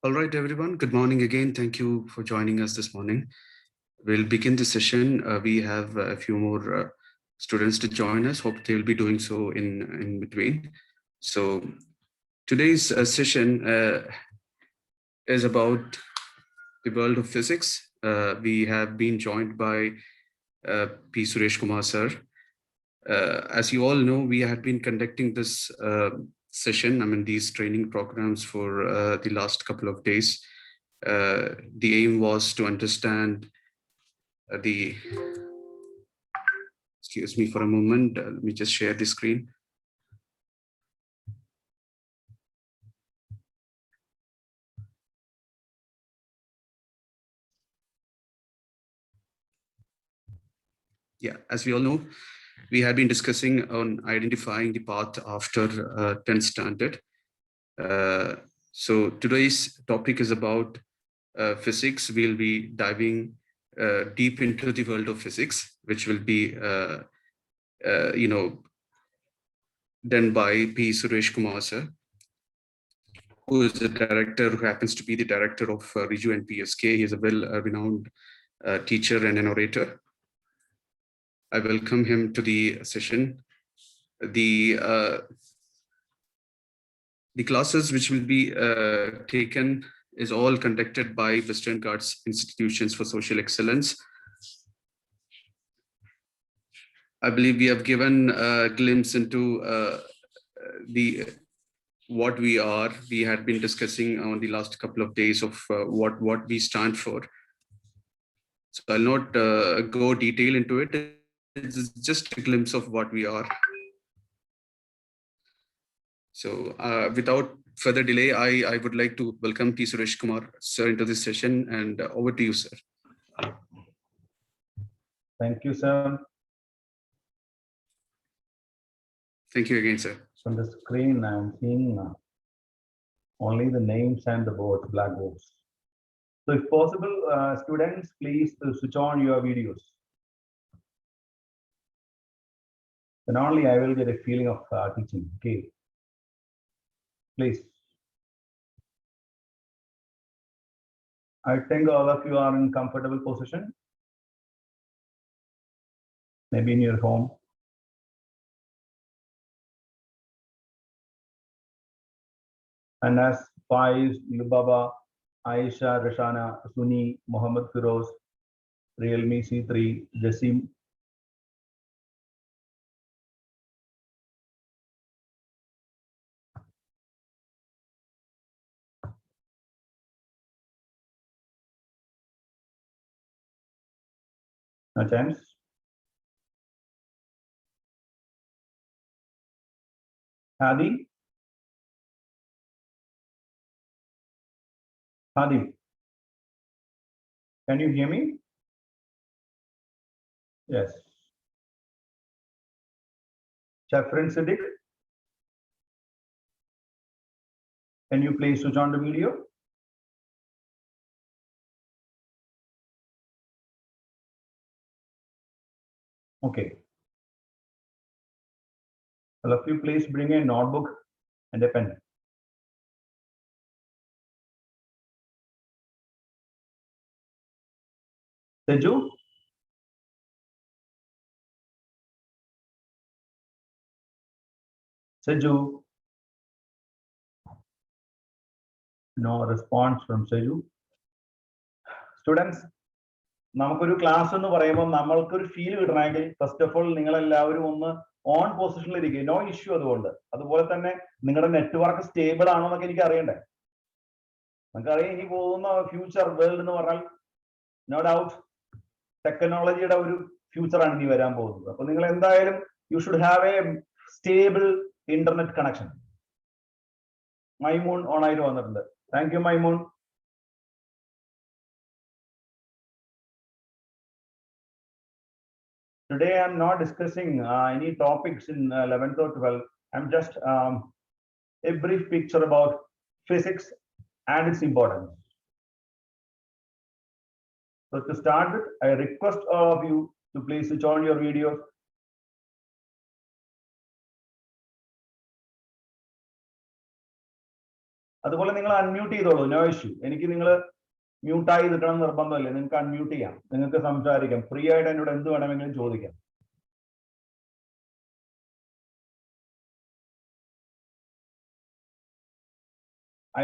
All right, everyone. Good morning again. Thank you for joining us this morning. We'll begin the session. We have a few more students to join us. Hope they'll be doing so in between. So today's session is about the world of physics. We have been joined by P. Suresh Kumar sir. As you all know, we had been conducting this session, these training programs for the last couple of days. The aim was to understand excuse me for a moment, let me just share the screen. Yeah, as we all know, we had been discussing on identifying the path after 10th standard. So today's topic is about physics. We'll be diving deep into the world of physics, which will be done by P. Suresh Kumar sir, who is the director, who happens to be the director of Riju and PSK. He is a well-renowned teacher and an orator. I welcome him to the session. The classes which will be taken is all conducted by Western Ghats Institutions for Social Excellence. I believe we have given a glimpse into what we are. We had been discussing on the last couple of days of what we stand for. So I'll not go detail into it. It's just a glimpse of what we are. So without further delay, I would like to welcome P. Suresh Kumar sir into this session, and over to you, sir. Thank you, sir. Thank you again, sir. So on the screen, I'm seeing only the names and the boards, blackboards. So if possible, students, please switch on your videos. Then only I will get a feeling of teaching, okay? Please. I think all of you are in comfortable position. Maybe in your home. Anas, Faiz, Lubaba, Aisha, Rashana, Suni, Muhammad Firoz, Realme C3, Jasim. No chance. Hadi? Hadi, can you hear me? Yes. Chafrin Siddiq, can you please switch on the video? Okay. All of you, please bring a notebook and a pen. Seju? Seju? No response from Seju. Students, നമുക്കൊരു class എന്ന് പറയുമ്പോൾ നമ്മൾക്കൊരു feel കിട്ടണമെങ്കിൽ first of all നിങ്ങൾ എല്ലാവരും ഒന്ന് on പൊസിഷനിൽ ഇരിക്കുക. നോ ഇഷ്യൂ അതുകൊണ്ട്. അതുപോലെ തന്നെ നിങ്ങളുടെ നെറ്റ്വർക്ക് സ്റ്റേബിൾ ആണോ എന്നൊക്കെ എനിക്ക് അറിയണ്ടേ. നമുക്കറിയാം ഇനി പോകുന്ന ഫ്യൂച്ചർ വേൾഡ് എന്ന് പറഞ്ഞാൽ നോ ഡൗട്ട് ടെക്നോളജിയുടെ ഒരു ഫ്യൂച്ചറാണ് ഇനി വരാൻ പോകുന്നത്. അപ്പൊ നിങ്ങൾ എന്തായാലും you should have A stable internet connection. Maimoon on ആയിട്ട് വന്നിട്ടുണ്ട്. Thank you Maimoon. Today I'm not discussing any topics in 11th or 12th. I'm just a brief picture about physics and its importance. So to start with, I request all of you to please switch on your videos. അതുപോലെ നിങ്ങൾ unmute ചെയ്തോളൂ, no issue. എനിക്ക് നിങ്ങൾ മ്യൂട്ടായി നിൽക്കണം നിർബന്ധമല്ലേ, നിങ്ങൾക്ക് unmute ചെയ്യാം, നിങ്ങൾക്ക് സംസാരിക്കാം, ഫ്രീ ആയിട്ട് എന്നോട് എന്ത് വേണമെങ്കിലും ചോദിക്കാം.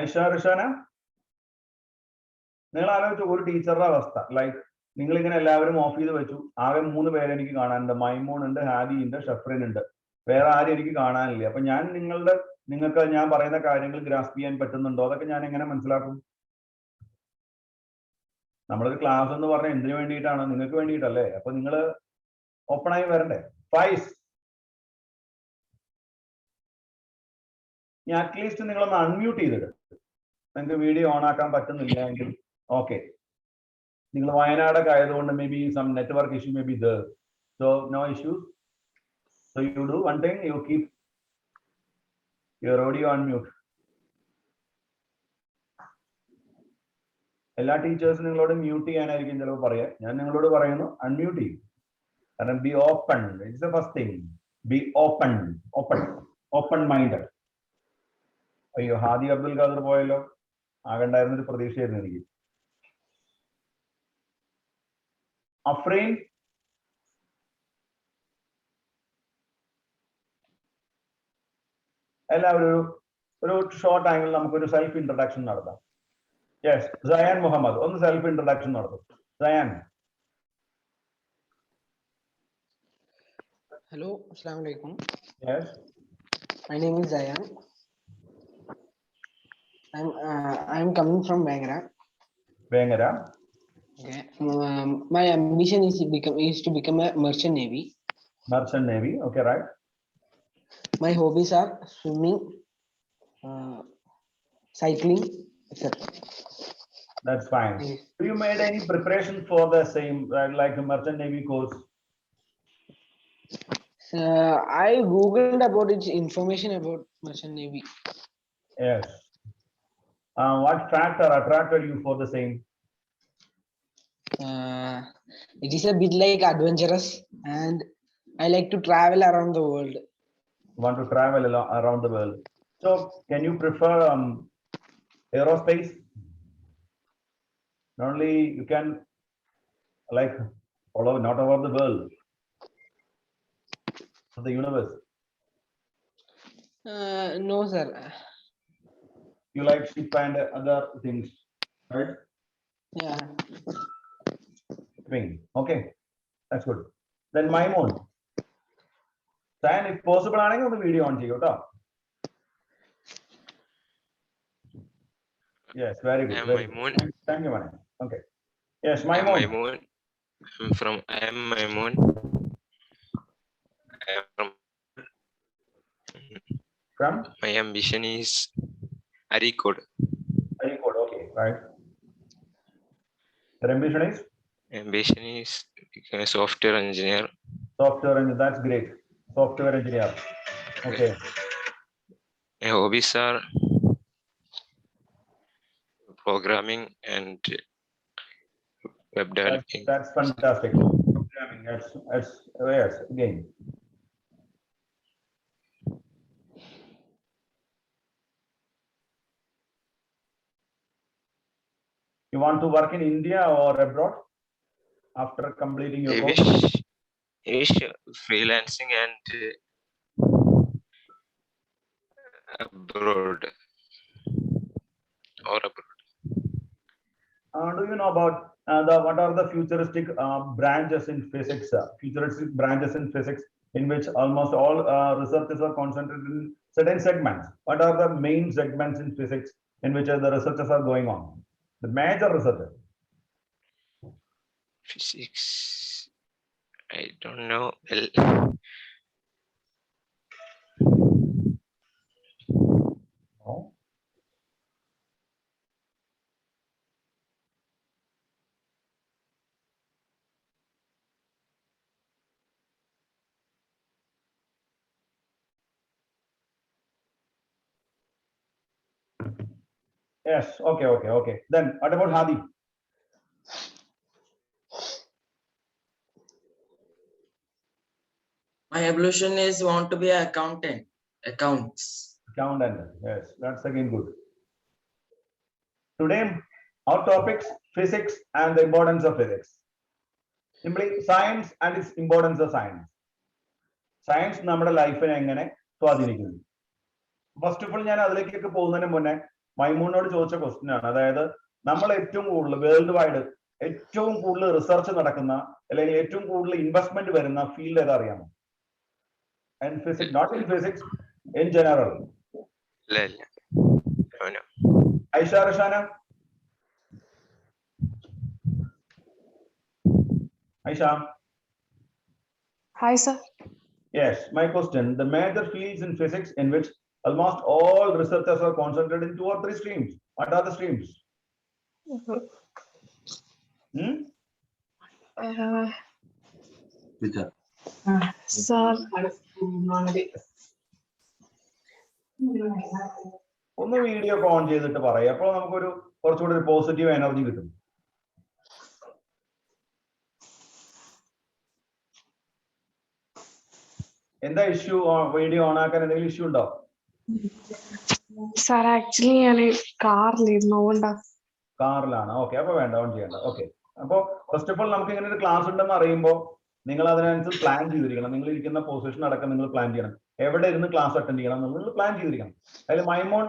ഐഷ റിഷാന, നിങ്ങൾ ആലോചിച്ചു ഒരു ടീച്ചറുടെ അവസ്ഥ, ലൈക്ക് നിങ്ങൾ ഇങ്ങനെ എല്ലാവരും ഓഫ് ചെയ്ത് വെച്ചു, ആകെ 3 പേരെ എനിക്ക് കാണാനുണ്ട്, മൈമൂൺ ഉണ്ട്, ഹാദി ഉണ്ട്, ഷഫ്രിൻ ഉണ്ട്, വേറെ ആരും എനിക്ക് കാണാനില്ല. അപ്പൊ ഞാൻ നിങ്ങൾക്ക് ഞാൻ പറയുന്ന കാര്യങ്ങൾ ഗ്രാസ്പ് ചെയ്യാൻ പറ്റുന്നുണ്ടോ, അതൊക്കെ ഞാൻ എങ്ങനെ മനസ്സിലാക്കും? നമ്മളൊരു ക്ലാസ് എന്ന് പറഞ്ഞാൽ എന്തിനു വേണ്ടിയിട്ടാണ്? നിങ്ങൾക്ക് വേണ്ടിയിട്ടല്ലേ. അപ്പൊ നിങ്ങൾ ഓപ്പൺ ആയി വരണ്ടേ? ഫൈസ്, അറ്റ്ലീസ്റ്റ് നിങ്ങളൊന്ന് അൺമ്യൂട്ട് ചെയ്തിട്ട്, നിങ്ങൾക്ക് വീഡിയോ ഓൺ ആക്കാൻ പറ്റുന്നില്ല എങ്കിൽ ഓക്കെ. നിങ്ങൾ വയനാടൊക്കെ ആയതുകൊണ്ട് may be some network issue may be there, so no issues. So you do one thing, you keep your audio unmute. എല്ലാ ടീച്ചേഴ്സും നിങ്ങളോട് മ്യൂട്ട് ചെയ്യാനായിരിക്കും ചിലപ്പോൾ പറയാം, ഞാൻ നിങ്ങളോട് പറയുന്നു അൺമ്യൂട്ട് ചെയ്യും. കാരണം B open, it's the first thing. B open, open minded. അയ്യോ, ഹാദി അബ്ദുൽ ഖാദർ പോയല്ലോ, ആകണ്ടായിരുന്നൊരു പ്രതീക്ഷയായിരുന്നു എനിക്ക്. അഫ്രീൻ, എല്ലാവരും ഒരു ഷോർട്ട് ആംഗിൾ നമുക്കൊരു സെൽഫ് ഇൻട്രൊഡക്ഷൻ നടത്താം. യെസ്, സയാൻ മുഹമ്മദ് ഒന്ന് സെൽഫ് ഇൻട്രൊഡക്ഷൻ നടത്തും. Cyan. Hello, Assalamu alaikum. Yes. My name is Zayan. I'm coming from Bangara. Bangara. Okay. My ambition is to become a merchant navy. Merchant navy. Okay, right. My hobbies are swimming, cycling, etc. That's fine. Do you made any preparation for the same, like a merchant navy course? I googled about its information about merchant navy. Yes. What factor attracted you for the same? It is a bit like adventurous, and I like to travel around the world. Want to travel around the world? So, can you prefer aerospace? Not only you can like follow not over the world, of the universe. No, sir. You like ship and other things, right? Yeah. Wing. Okay, that's good. Then Maimon. Then, if possible, I will the video on to you. Yes, very good. Very Maimon. good. Thank you, man. Okay. Yes, I am Maimon. Maimon. I am Maimon. I am From? My ambition is Arikod. Arikod, okay, right. Your ambition is? Ambition is become a software engineer. Software engineer, that's great. Software engineer. Okay. My hobbies are programming and web developing. That's fantastic. Programming, that's yes, again. You want to work in India or abroad after completing your course? I wish freelancing and abroad or abroad. Do you know about what are the futuristic branches in physics? Futuristic branches in physics in which almost all researchers are concentrated in certain segments. What are the main segments in physics in which the researchers are going on? The major researchers. Physics. I don't know. No. Yes. Okay. Then what about Hadi? My evolution is want to be an accountant. Accounts. Accountant. Yes, that's again good. Today, our topics physics and the importance of physics. Simply science and its importance of science. Science നമ്മുടെ ലൈഫിനെ എങ്ങനെ സ്വാധീനിക്കുന്നു. First of all ഞാൻ അതിലേക്കൊക്കെ പോകുന്നതിന് മുന്നേ മൈമൂണിനോട് ചോദിച്ച question ആണ്. അതായത് നമ്മൾ ഏറ്റവും കൂടുതൽ വേൾഡ് വൈഡ് ഏറ്റവും കൂടുതൽ റിസർച്ച് നടക്കുന്ന അല്ലെങ്കിൽ ഏറ്റവും കൂടുതൽ ഇൻവെസ്റ്റ്മെന്റ് വരുന്ന ഫീൽഡ് ഏതാ അറിയാമോ? And physics, not in physics, in general. Aisha Rashana, Aisha. Hi, sir. Yes, my question. The major fields in physics in which almost all researchers are concentrated in 2 or 3 streams. What are the streams? Sir. ഒന്ന് video on ചെയ്തിട്ട് പറയാം. അപ്പോൾ നമുക്കൊരു കുറച്ചുകൂടി ഒരു positive energy കിട്ടും. എന്താ issue? Video on ആക്കാൻ എന്തെങ്കിലും ഇഷ്യൂ ഉണ്ടോ? Sir, actually ഞാൻ കാറിലിരുന്നു. കാറിലാണ്. ഓക്കെ, അപ്പൊ വേണ്ട, ഓൺ ചെയ്യണ്ട. ഓക്കെ, അപ്പൊ ഫസ്റ്റ് ഓഫ് ഓൾ നമുക്ക് ഇങ്ങനെ ഒരു ക്ലാസ് ഉണ്ടെന്ന് അറിയുമ്പോൾ നിങ്ങൾ അതിനനുസരിച്ച് പ്ലാൻ ചെയ്തിരിക്കണം. നിങ്ങൾ ഇരിക്കുന്ന പൊസിഷൻ അടക്കം നിങ്ങൾ പ്ലാൻ ചെയ്യണം. എവിടെ ഇരുന്ന് ക്ലാസ് അറ്റൻഡ് ചെയ്യണം നിങ്ങൾ പ്ലാൻ ചെയ്തിരിക്കണം. അതിൽ മൈമോൺ,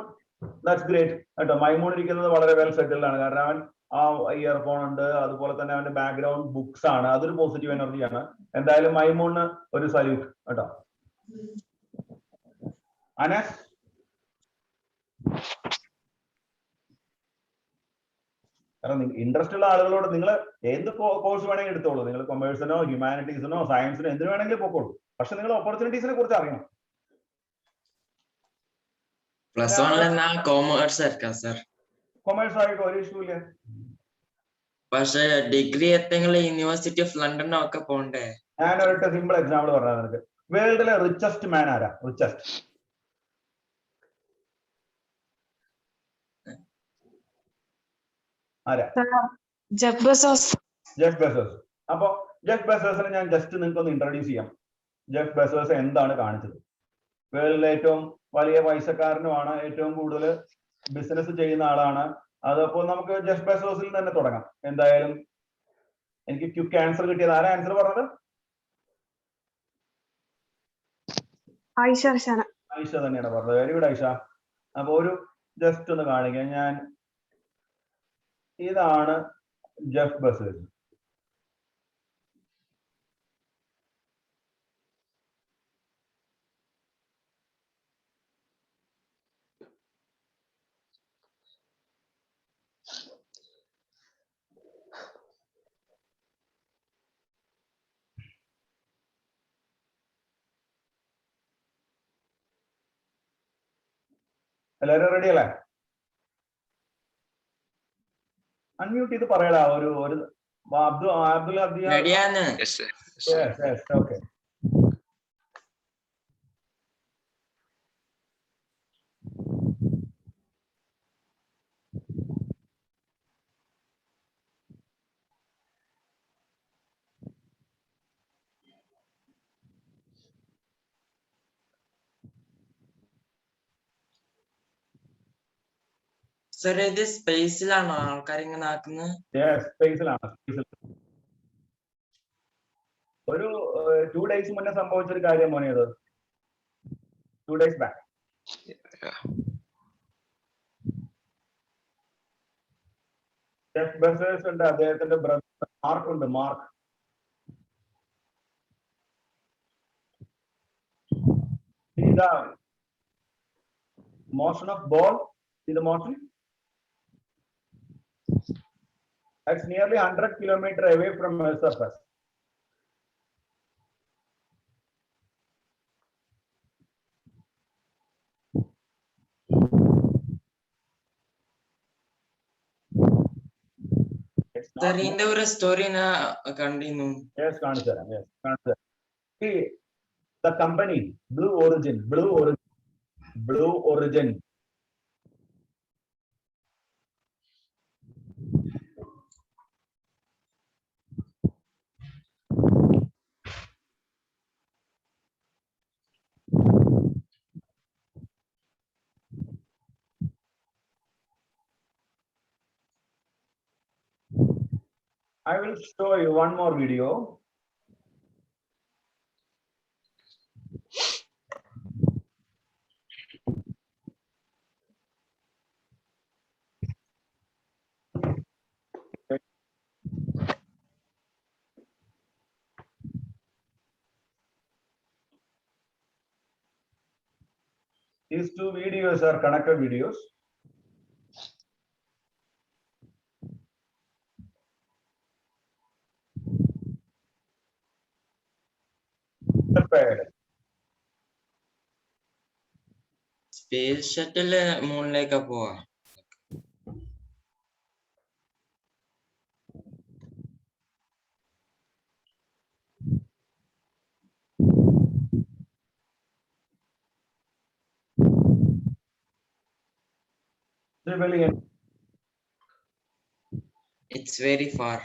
ദാറ്റ്സ് ഗ്രേറ്റ് കേട്ടോ. മൈമോൺ ഇരിക്കുന്നത് വളരെ വെൽ സെറ്റിൽഡ് ആണ്. കാരണം അവൻ ആ ഇയർഫോൺ ഉണ്ട്, അതുപോലെ തന്നെ അവന്റെ ബാക്ക്ഗ്രൗണ്ട് ബുക്സ് ആണ്. അതൊരു പോസിറ്റീവ് എനർജിയാണ്. എന്തായാലും മൈമോണിന് ഒരു സല്യൂട്ട് കേട്ടോ. അനസ്, കാരണം ഇൻട്രസ്റ്റ് ഉള്ള ആളുകളോട് നിങ്ങൾ എന്ത് കോഴ്സ് വേണമെങ്കിൽ എടുത്തോളൂ. നിങ്ങൾ കൊമേഴ്സിനോ ഹ്യൂമാനിറ്റീസിനോ സയൻസിനോ എന്തിനു വേണമെങ്കിലും പോക്കോളൂ. പക്ഷെ നിങ്ങൾ ഓപ്പർച്യൂണിറ്റീസിനെ കുറിച്ച് അറിയണം. കൊമേഴ്സ് ആയിട്ട് ഒരു ഇഷ്യൂ ഇല്ല. പക്ഷേ ഡിഗ്രി എത്തെങ്കിലും യൂണിവേഴ്സിറ്റി ഓഫ് ലണ്ടനോ ഒക്കെ പോണ്ടേ? ഞാൻ ഒരൊറ്റ സിമ്പിൾ എക്സാമ്പിൾ പറഞ്ഞാൽ നിനക്ക്. വേൾഡിലെ റിച്ചസ്റ്റ് മാൻ ആരാ? റിച്ചസ്റ്റ് ആരാ? Jeff Bezos. Jeff Bezos. അപ്പൊ ജെഫ് ബെസോസിനെ ഞാൻ ജസ്റ്റ് നിങ്ങൾക്ക് ഒന്ന് ഇൻട്രൊഡ്യൂസ് ചെയ്യാം. ജെഫ് ബെസോസ് എന്താണ് കാണിച്ചത്? വേൾഡിലെ ഏറ്റവും വലിയ പൈസക്കാരനുമാണ്, ഏറ്റവും കൂടുതൽ ബിസിനസ് ചെയ്യുന്ന ആളാണ്. അതപ്പോ നമുക്ക് ജെഫ് ബെസോസിൽ തന്നെ തുടങ്ങാം. എന്തായാലും എനിക്ക് ക്വിക്ക് ആൻസർ കിട്ടിയത്. ആരാ ആൻസർ പറഞ്ഞത്? ഐഷ റഷാന. ഐഷ തന്നെയാണ് പറഞ്ഞത്. Very good Aisha. അപ്പൊ ഒരു ജസ്റ്റ് ഒന്ന് കാണിക്കാം ഞാൻ. ഇതാണ് ജെഫ് ബെസോസ്. എല്ലാവരും റെഡി അല്ലേ? അൺമ്യൂട്ട് ചെയ്ത് പറയടാ. ഒരു അബ്ദുൽ ഓക്കെ. സർ, ഇത് സ്പേസിലാണോ ആൾക്കാർ ഇങ്ങനെ ആക്കുന്നത്? സ്പേസിലാണ്. ഒരു 2 days മുന്നേ സംഭവിച്ചൊരു കാര്യം മോനെ. അത് 2 days ബാക്ക്. ജെഫ് ബെസോസ് ഉണ്ട്, അദ്ദേഹത്തിന്റെ ബ്രദർ മാർക്ക് ഉണ്ട്. Mark the motion of ball. See the motion? That's nearly 100 kilometers away from Earth's surface. Sir, ഇതിന്റെ ഒരു സ്റ്റോറി കണ്ടിരുന്നു. Yes, കാണിച്ചുതരാം. Yes, കാണിച്ചുതരാം. See, the company Blue Origin. I will show you one more video. These two videos are connected videos. Prepared. Space shuttle മൂണിലേക്കാ പോവാ. Civilian. It's very far.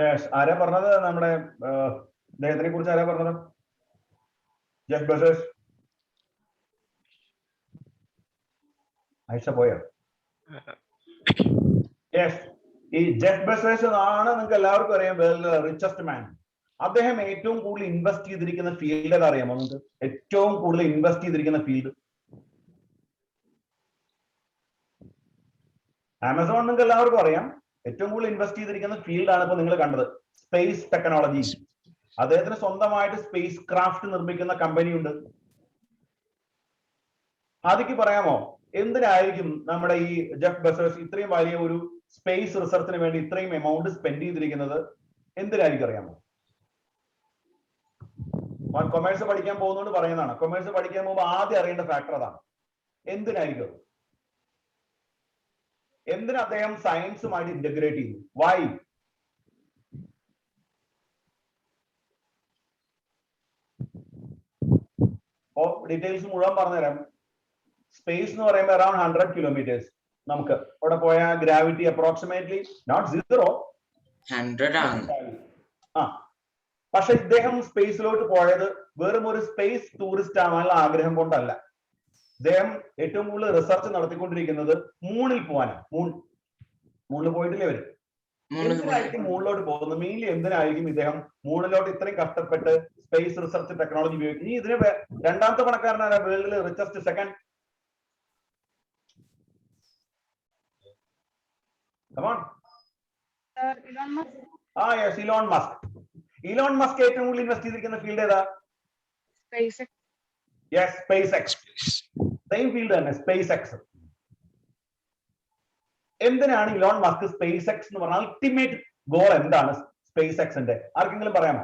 Yes, ആരാ പറഞ്ഞത്? നമ്മുടെ അദ്ദേഹത്തിനെ കുറിച്ച് ആരാ പറഞ്ഞത്? Jeff Bezos. ആയിഷ പോയോ? യെസ്, ഈ ജെഫ് ബെസോസ് ആണ് നിങ്ങൾക്ക് എല്ലാവർക്കും അറിയാം, വേൾഡ് റിച്ചസ്റ്റ് മാൻ. അദ്ദേഹം ഏറ്റവും കൂടുതൽ ഇൻവെസ്റ്റ് ചെയ്തിരിക്കുന്ന ഫീൽഡ് ഏതാ അറിയാമോ നിങ്ങൾക്ക്? ഏറ്റവും കൂടുതൽ ഇൻവെസ്റ്റ് ചെയ്തിരിക്കുന്ന ഫീൽഡ് ആമസോൺ. നിങ്ങൾക്ക് എല്ലാവർക്കും അറിയാം, ഏറ്റവും കൂടുതൽ ഇൻവെസ്റ്റ് ചെയ്തിരിക്കുന്ന ഫീൽഡാണ് ഇപ്പൊ നിങ്ങൾ കണ്ടത്, സ്പേസ് ടെക്നോളജി. അദ്ദേഹത്തിന് സ്വന്തമായിട്ട് സ്പേസ് ക്രാഫ്റ്റ് നിർമ്മിക്കുന്ന കമ്പനി ഉണ്ട്. ആദ്യക്ക് പറയാമോ എന്തിനായിരിക്കും നമ്മുടെ ഈ ജെഫ് ബെസോസ് ഇത്രയും വലിയ ഒരു സ്പേസ് റിസർച്ചിന് വേണ്ടി ഇത്രയും എമൗണ്ട് സ്പെൻഡ് ചെയ്തിരിക്കുന്നത്? എന്തിനായിരിക്കും അറിയാമോ? കൊമേഴ്സ് പഠിക്കാൻ പോകുന്നതുകൊണ്ട് പറയുന്നതാണ്. കൊമേഴ്സ് പഠിക്കാൻ പോകുമ്പോൾ ആദ്യം അറിയേണ്ട ഫാക്ടർ അതാണ്. എന്തിനായിരിക്കും? എന്തിനാ അദ്ദേഹം സയൻസുമായിട്ട് ഇന്റഗ്രേറ്റ് ചെയ്തു? വൈ? ഡീറ്റെയിൽസ് മുഴുവൻ പറഞ്ഞുതരാം. സ്പേസ് എന്ന് പറയുമ്പോൾ അറൌണ്ട് 100 കിലോമീറ്റേഴ്സ്. നമുക്ക് അവിടെ പോയ ഗ്രാവിറ്റി അപ്രോക്സിമേറ്റ്ലി നോട്ട് 0, 100 ആണ്. പക്ഷെ ഇദ്ദേഹം സ്പേസിലോട്ട് പോയത് വെറും ഒരു സ്പേസ് ടൂറിസ്റ്റ് ആവാനുള്ള ആഗ്രഹം കൊണ്ടല്ല. അദ്ദേഹം ഏറ്റവും കൂടുതൽ റിസർച്ച് നടത്തിക്കൊണ്ടിരിക്കുന്നത് മൂണിൽ പോകാനാണ്. മൂണിൽ പോയിട്ടില്ലേ അവര്? എന്തിനായിരിക്കും മൂണിലോട്ട് പോകുന്നത്? മെയിൻലി എന്തിനായിരിക്കും ഇദ്ദേഹം മൂണിലോട്ട് ഇത്രയും കഷ്ടപ്പെട്ട് സ്പേസ് റിസർച്ച് ടെക്നോളജി ഉപയോഗിക്കും? ഇനി ഇതിന് രണ്ടാമത്തെ പണക്കാരനാണ് വേൾഡിലെ richest second. Yes, Elon Musk. Elon Musk ഏറ്റവും കൂടുതൽ ഇൻവെസ്റ്റ് ചെയ്തിരിക്കുന്ന ഫീൽഡ് ഏതാ? Yes, SpaceX. Same field തന്നെ, സ്പേസ് എക്സ്. എന്തിനാണ് ഇലോൺ മസ്ക് സ്പേസ് എക്സ് എന്ന് പറഞ്ഞാൽ അൾട്ടിമേറ്റ് ഗോൾ എന്താണ് സ്പേസ് എക്സിന്റെ? ആർക്കെങ്കിലും പറയാമോ?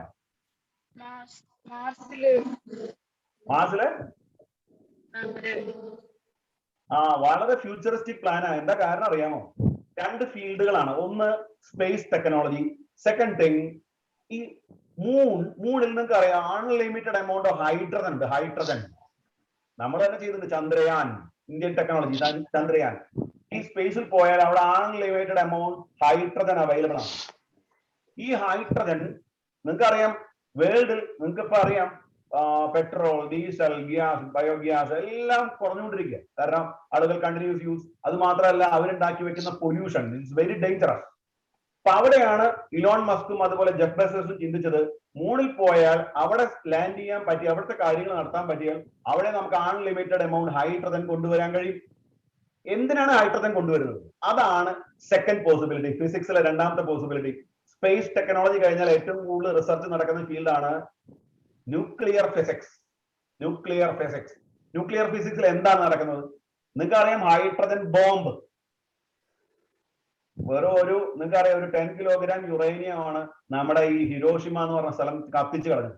മാർസില് വളരെ ഫ്യൂച്ചറിസ്റ്റിക് പ്ലാനാണ്. എന്താ കാരണം അറിയാമോ? 2 ഫീൽഡുകളാണ്. ഒന്ന് സ്പേസ് ടെക്നോളജി, സെക്കൻഡ് തിങ് ഈ മൂണിൽ നിങ്ങൾക്ക് അറിയാം അൺലിമിറ്റഡ് എമൗണ്ട് ഓഫ് ഹൈഡ്രജൻ ഉണ്ട്. ഹൈഡ്രജൻ നമ്മൾ തന്നെ ചെയ്തിട്ടുണ്ട്. Chandrayaan, Indian technology Chandrayaan. ഈ സ്പേസിൽ പോയാൽ അവിടെ അൺലിമിറ്റഡ് എമൗണ്ട് ഹൈഡ്രജൻ അവൈലബിൾ ആണ്. ഈ ഹൈഡ്രജൻ നിങ്ങൾക്ക് അറിയാം വേൾഡിൽ നിങ്ങൾക്ക് ഇപ്പൊ അറിയാം പെട്രോൾ, ഡീസൽ, ഗ്യാസ്, ബയോഗ്യാസ് എല്ലാം കുറഞ്ഞുകൊണ്ടിരിക്കുക. കാരണം ആളുകൾ കണ്ടിന്യൂസ് യൂസ്. അത് മാത്രമല്ല അവരുണ്ടാക്കി വെക്കുന്ന പൊല്യൂഷൻ ഇറ്റ്സ് വെരി ഡേഞ്ചറസ്. അപ്പൊ അവിടെയാണ് ഇലോൺ മസ്കും അതുപോലെ ജെഫ് ബെസോസും ചിന്തിച്ചത് മൂണിൽ പോയാൽ അവിടെ ലാൻഡ് ചെയ്യാൻ പറ്റിയ അവിടുത്തെ കാര്യങ്ങൾ നടത്താൻ പറ്റിയാൽ അവിടെ നമുക്ക് അൺലിമിറ്റഡ് എമൗണ്ട് ഹൈഡ്രജൻ കൊണ്ടുവരാൻ കഴിയും. എന്തിനാണ് ഹൈഡ്രജൻ കൊണ്ടുവരുന്നത്? അതാണ് സെക്കൻഡ് പോസിബിലിറ്റി, ഫിസിക്സിലെ രണ്ടാമത്തെ പോസിബിലിറ്റി. സ്പേസ് ടെക്നോളജി കഴിഞ്ഞാൽ ഏറ്റവും കൂടുതൽ റിസർച്ച് നടക്കുന്ന ഫീൽഡാണ് ന്യൂക്ലിയർ ഫിസിക്സ്. ന്യൂക്ലിയർ ഫിസിക്സിൽ എന്താണ് നടക്കുന്നത്? നിങ്ങൾക്ക് അറിയാം ഹൈഡ്രജൻ ബോംബ് വെറും നിങ്ങൾക്ക് അറിയാം ഒരു 10 കിലോഗ്രാം യുറേനിയം ആണ് നമ്മുടെ ഈ ഹിരോഷിമ എന്ന് പറഞ്ഞ സ്ഥലം കത്തിച്ചു കളഞ്ഞത്.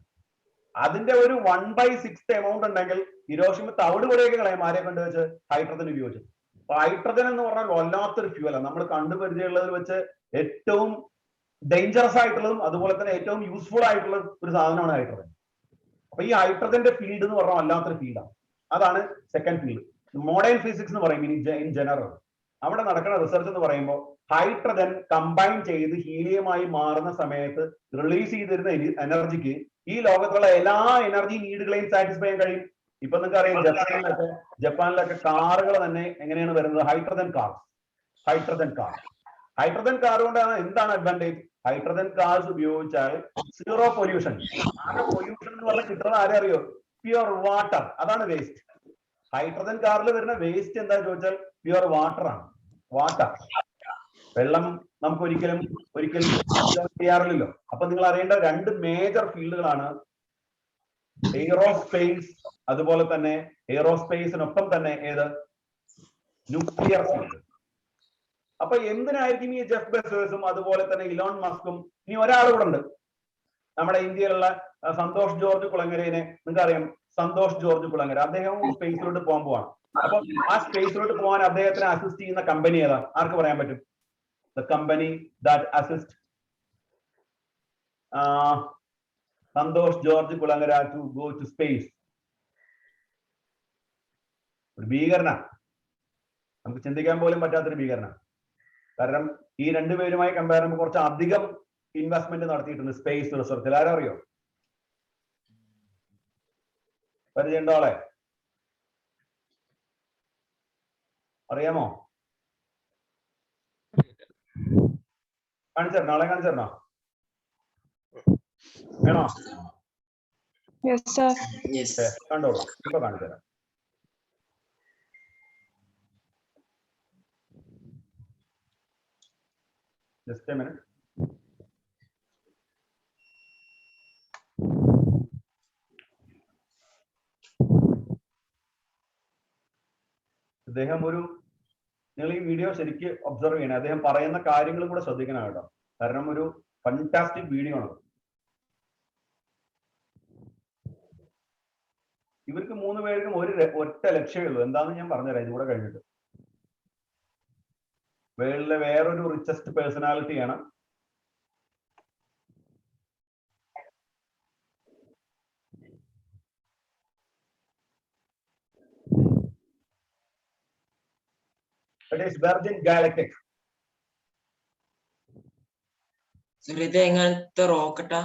അതിന്റെ ഒരു 1/6 എമൗണ്ട് ഉണ്ടെങ്കിൽ ഹിരോഷിമ തവിട് കൂടെയൊക്കെ കളയാം ആരെ കൊണ്ടുവച്ച് ഹൈഡ്രജൻ ഉപയോഗിച്ചു. അപ്പൊ ഹൈഡ്രജൻ എന്ന് പറഞ്ഞാൽ വല്ലാത്തൊരു ഫ്യൂവലാണ്. നമ്മൾ കണ്ടുപരിചയമുള്ളതിൽ വെച്ച് ഏറ്റവും ഡേഞ്ചറസ് ആയിട്ടുള്ളതും അതുപോലെ തന്നെ ഏറ്റവും യൂസ്ഫുൾ ആയിട്ടുള്ള ഒരു സാധനമാണ് ഹൈഡ്രജൻ. അപ്പൊ ഈ ഹൈഡ്രജന്റെ ഫീൽഡ് എന്ന് പറഞ്ഞാൽ വല്ലാത്തൊരു ഫീൽഡാണ്. അതാണ് സെക്കൻഡ് ഫീൽഡ്. മോഡേൺ ഫിസിക്സ് എന്ന് പറയും ഇൻ ജനറൽ. അവിടെ നടക്കുന്ന റിസർച്ച് എന്ന് പറയുമ്പോൾ ഹൈഡ്രജൻ കമ്പൈൻ ചെയ്ത് ഹീലിയമായി മാറുന്ന സമയത്ത് റിലീസ് ചെയ്തിരുന്ന എനർജിക്ക് ഈ ലോകത്തുള്ള എല്ലാ എനർജി നീഡുകളെയും സാറ്റിസ്ഫൈ ചെയ്യാൻ കഴിയും. ഇപ്പൊ നിങ്ങൾക്ക് അറിയാം ജപ്പാനിലൊക്കെ കാറുകൾ തന്നെ എങ്ങനെയാണ് വരുന്നത്? ഹൈഡ്രജൻ കാർ കൊണ്ടാണ് എന്താണ് അഡ്വാൻറ്റേജ്? ഹൈഡ്രജൻ കാർസ് ഉപയോഗിച്ചാൽ സീറോ പൊല്യൂഷൻ. പൊല്യൂഷൻ എന്ന് പറഞ്ഞാൽ കിട്ടുന്നത് ആരെ അറിയോ? Pure water. അതാണ് വേസ്റ്റ്. ഹൈഡ്രജൻ കാറിൽ വരുന്ന വേസ്റ്റ് എന്താ ചോദിച്ചാൽ പ്യുവർ വാട്ടർ ആണ്. വാട്ടർ, വെള്ളം നമുക്ക് ഒരിക്കലും ചെയ്യാറില്ലല്ലോ. അപ്പൊ നിങ്ങൾ അറിയേണ്ട 2 മേജർ ഫീൽഡുകളാണ് എയ്റോസ്പേസ്, അതുപോലെ തന്നെ എയ്റോസ്പേസിനൊപ്പം തന്നെ ഏത് ന്യൂക്ലിയർ ഫീൽഡ്. അപ്പൊ എന്തിനായിരിക്കും ഈ ജെഫ് ബെസോസും അതുപോലെ തന്നെ ഇലോൺ മസ്കും? ഇനി ഒരാൾ കൂടെ ഉണ്ട് നമ്മുടെ ഇന്ത്യയിലുള്ള സന്തോഷ് ജോർജ് കുളങ്ങരയെ നിങ്ങൾക്ക് അറിയാം. സന്തോഷ് ജോർജ് കുളങ്ങര അദ്ദേഹവും സ്പേസിലോട്ട് പോകാൻ പോവാണ്. അപ്പൊ ആ സ്പേസിലോട്ട് പോകാൻ അദ്ദേഹത്തിനെ അസിസ്റ്റ് ചെയ്യുന്ന കമ്പനി ഏതാ? ആർക്ക് പറയാൻ പറ്റും? The company that assist Santhosh George Kulangara to go to space. ഒരു ഭീകരന, നമുക്ക് ചിന്തിക്കാൻ പോലും പറ്റാത്തൊരു ഭീകരന. കാരണം ഈ 2 പേരുമായി കമ്പയർ ചെയ്യുമ്പോൾ കുറച്ച് അധികം ഇൻവെസ്റ്റ്മെന്റ് നടത്തിയിട്ടുണ്ട് സ്പേസ് റിസർച്ചിൽ. ആരോ അറിയോ? പരിചയമുണ്ടോ ആളെ? അറിയാമോ? കാണിച്ചേരണോ? ആളെ കാണിച്ചേരണോ? വേണോ? കണ്ടോളൂ, ഇപ്പൊ കാണിച്ചുതരാം. Just A minute. അദ്ദേഹം നിങ്ങൾ ഈ വീഡിയോ ശരിക്ക് ഒബ്സർവ് ചെയ്യണേ. അദ്ദേഹം പറയുന്ന കാര്യങ്ങളും കൂടെ ശ്രദ്ധിക്കണം കേട്ടോ. കാരണം ഒരു ഫാന്റാസ്റ്റിക് വീഡിയോ ആണ്. ഇവർക്ക് 3 പേർക്കും ഒറ്റ ലക്ഷ്യമേ ഉള്ളൂ. എന്താണെന്ന് ഞാൻ പറഞ്ഞുതരാം ഇതുകൂടെ കഴിഞ്ഞിട്ട്. വേൾഡിലെ വേറൊരു റിച്ചസ്റ്റ് പേഴ്സണാലിറ്റിയാണ് വെർജിൻ ഗാലക്റ്റിക്. ഇത് എങ്ങനത്തെ റോക്കറ്റാ?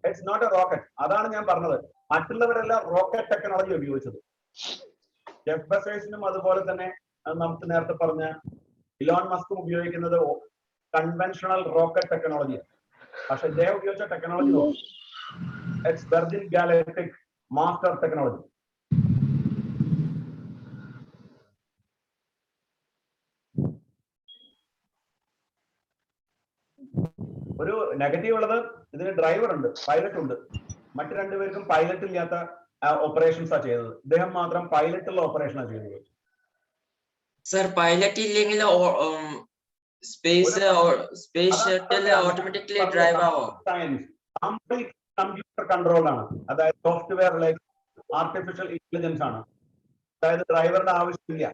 It's not a rocket. അതാണ് ഞാൻ പറഞ്ഞത്. മറ്റുള്ളവരെല്ലാം റോക്കറ്റ് ടെക്നോളജി ഉപയോഗിച്ചത്. ജെഫ് ബെസോസിനും അതുപോലെ തന്നെ നമുക്ക് നേരത്തെ പറഞ്ഞ ഇലോൺ മസ്കും ഉപയോഗിക്കുന്നത് കൺവെൻഷണൽ റോക്കറ്റ് ടെക്നോളജിയാണ്. പക്ഷെ ഇദ്ദേഹം ഉപയോഗിച്ച technology it's virgin galactic master technology. ഒരു നെഗറ്റീവ് ഉള്ളത് ഇതിന് ഡ്രൈവർ ഉണ്ട്, പൈലറ്റ് ഉണ്ട്. മറ്റു 2 പേർക്കും പൈലറ്റ് ഇല്ലാത്ത ഓപ്പറേഷൻസാ ചെയ്തത്. ഇദ്ദേഹം മാത്രം പൈലറ്റുള്ള ഓപ്പറേഷനാണ് ചെയ്തത്. സർ പൈലറ്റ് ഇല്ലെങ്കിൽ സ്പേസ് ഷട്ടിൽ ഓട്ടോമാറ്റിക്കലി ഡ്രൈവ് ആവോ? കമ്പ്യൂട്ടർ കൺട്രോൾ ആണ്. അതായത് സോഫ്റ്റ്വെയർ ലൈക്ക് ആർട്ടിഫിഷ്യൽ ഇന്റലിജൻസ് ആണ്. അതായത് ഡ്രൈവറുടെ ആവശ്യമില്ല,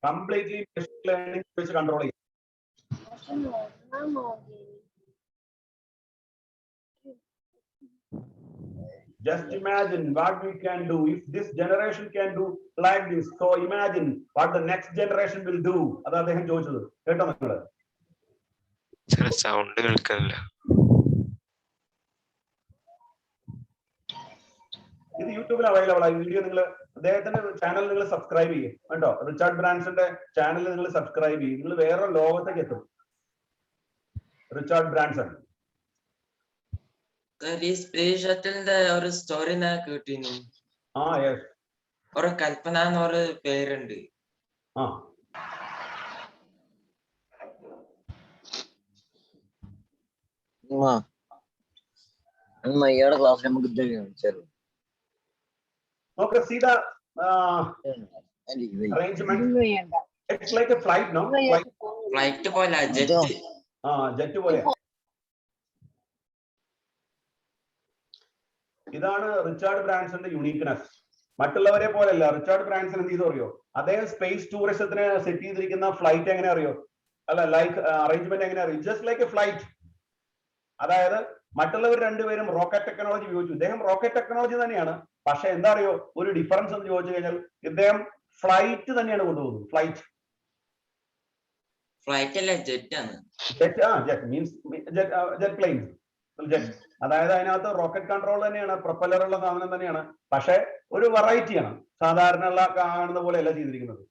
കംപ്ലീറ്റ്ലി മെഷീൻ ലേണിംഗ് വെച്ച് കൺട്രോൾ ചെയ്യും. Just imagine what we can do if this generation can do like this. So imagine what the next generation will do. അതാ അദ്ദേഹം ചോദിച്ചത്. കേട്ടോ നിങ്ങള്? സൗണ്ട് കേൾക്കുന്നില്ല. ഇത് യൂട്യൂബിൽ അവൈലബിൾ ആയി. വീഡിയോ നിങ്ങൾ അദ്ദേഹത്തിന്റെ ചാനൽ നിങ്ങൾ സബ്സ്ക്രൈബ് ചെയ്യും കേട്ടോ. റിച്ചാർഡ് ബ്രാൻസന്റെ ചാനൽ നിങ്ങൾ സബ്സ്ക്രൈബ് ചെയ്യും. നിങ്ങൾ വേറെ ലോകത്തേക്ക് എത്തും. റിച്ചാർഡ് ബ്രാൻസൺ ഈ സ്പേസ് ഷട്ടിലിന്റെ ഒരു സ്റ്റോറി ഞാൻ കേട്ടിരുന്നു. യെസ്. ഒരു കൽപ്പന എന്നൊരു പേരുണ്ട്. ക്ലാസ് നമുക്ക് Okay, see the arrangement. It's like a flight, no? Flight പോലെ ജെറ്റ്. ജെറ്റ് പോലെ. ഇതാണ് റിച്ചാർഡ് ബ്രാൻസന്റെ യുണീക്ക്നെസ്. മറ്റുള്ളവരെ പോലെയല്ല. റിച്ചാർഡ് ബ്രാൻസൺ എന്ത് ചെയ്തു അറിയോ? അദ്ദേഹം സ്പേസ് ടൂറിസത്തിന് സെറ്റ് ചെയ്തിരിക്കുന്ന ഫ്ലൈറ്റ് എങ്ങനെ അറിയോ? അല്ല, ലൈക്ക് അറേഞ്ച്മെന്റ് എങ്ങനെ അറിയോ? Just like A flight. അതായത് മറ്റുള്ളവർ രണ്ടുപേരും റോക്കറ്റ് ടെക്നോളജി ഉപയോഗിച്ചു. ഇദ്ദേഹം റോക്കറ്റ് ടെക്നോളജി തന്നെയാണ്. പക്ഷെ എന്താ അറിയോ ഒരു ഡിഫറൻസ് എന്ന് ചോദിച്ചു കഴിഞ്ഞാൽ ഇദ്ദേഹം ഫ്ലൈറ്റ് തന്നെയാണ് കൊണ്ടുപോകുന്നത്. ഫ്ലൈറ്റ് അല്ല, ജെറ്റ് ആണ്. Jet means jet planes. Jet അതായത് അതിനകത്ത് റോക്കറ്റ് കൺട്രോൾ തന്നെയാണ്, പ്രൊപ്പല്ലർ ഉള്ള സാധനം തന്നെയാണ്. പക്ഷെ ഒരു വെറൈറ്റിയാണ്. സാധാരണ ഉള്ള കാണുന്ന പോലെയല്ല ചെയ്തിരിക്കുന്നത്.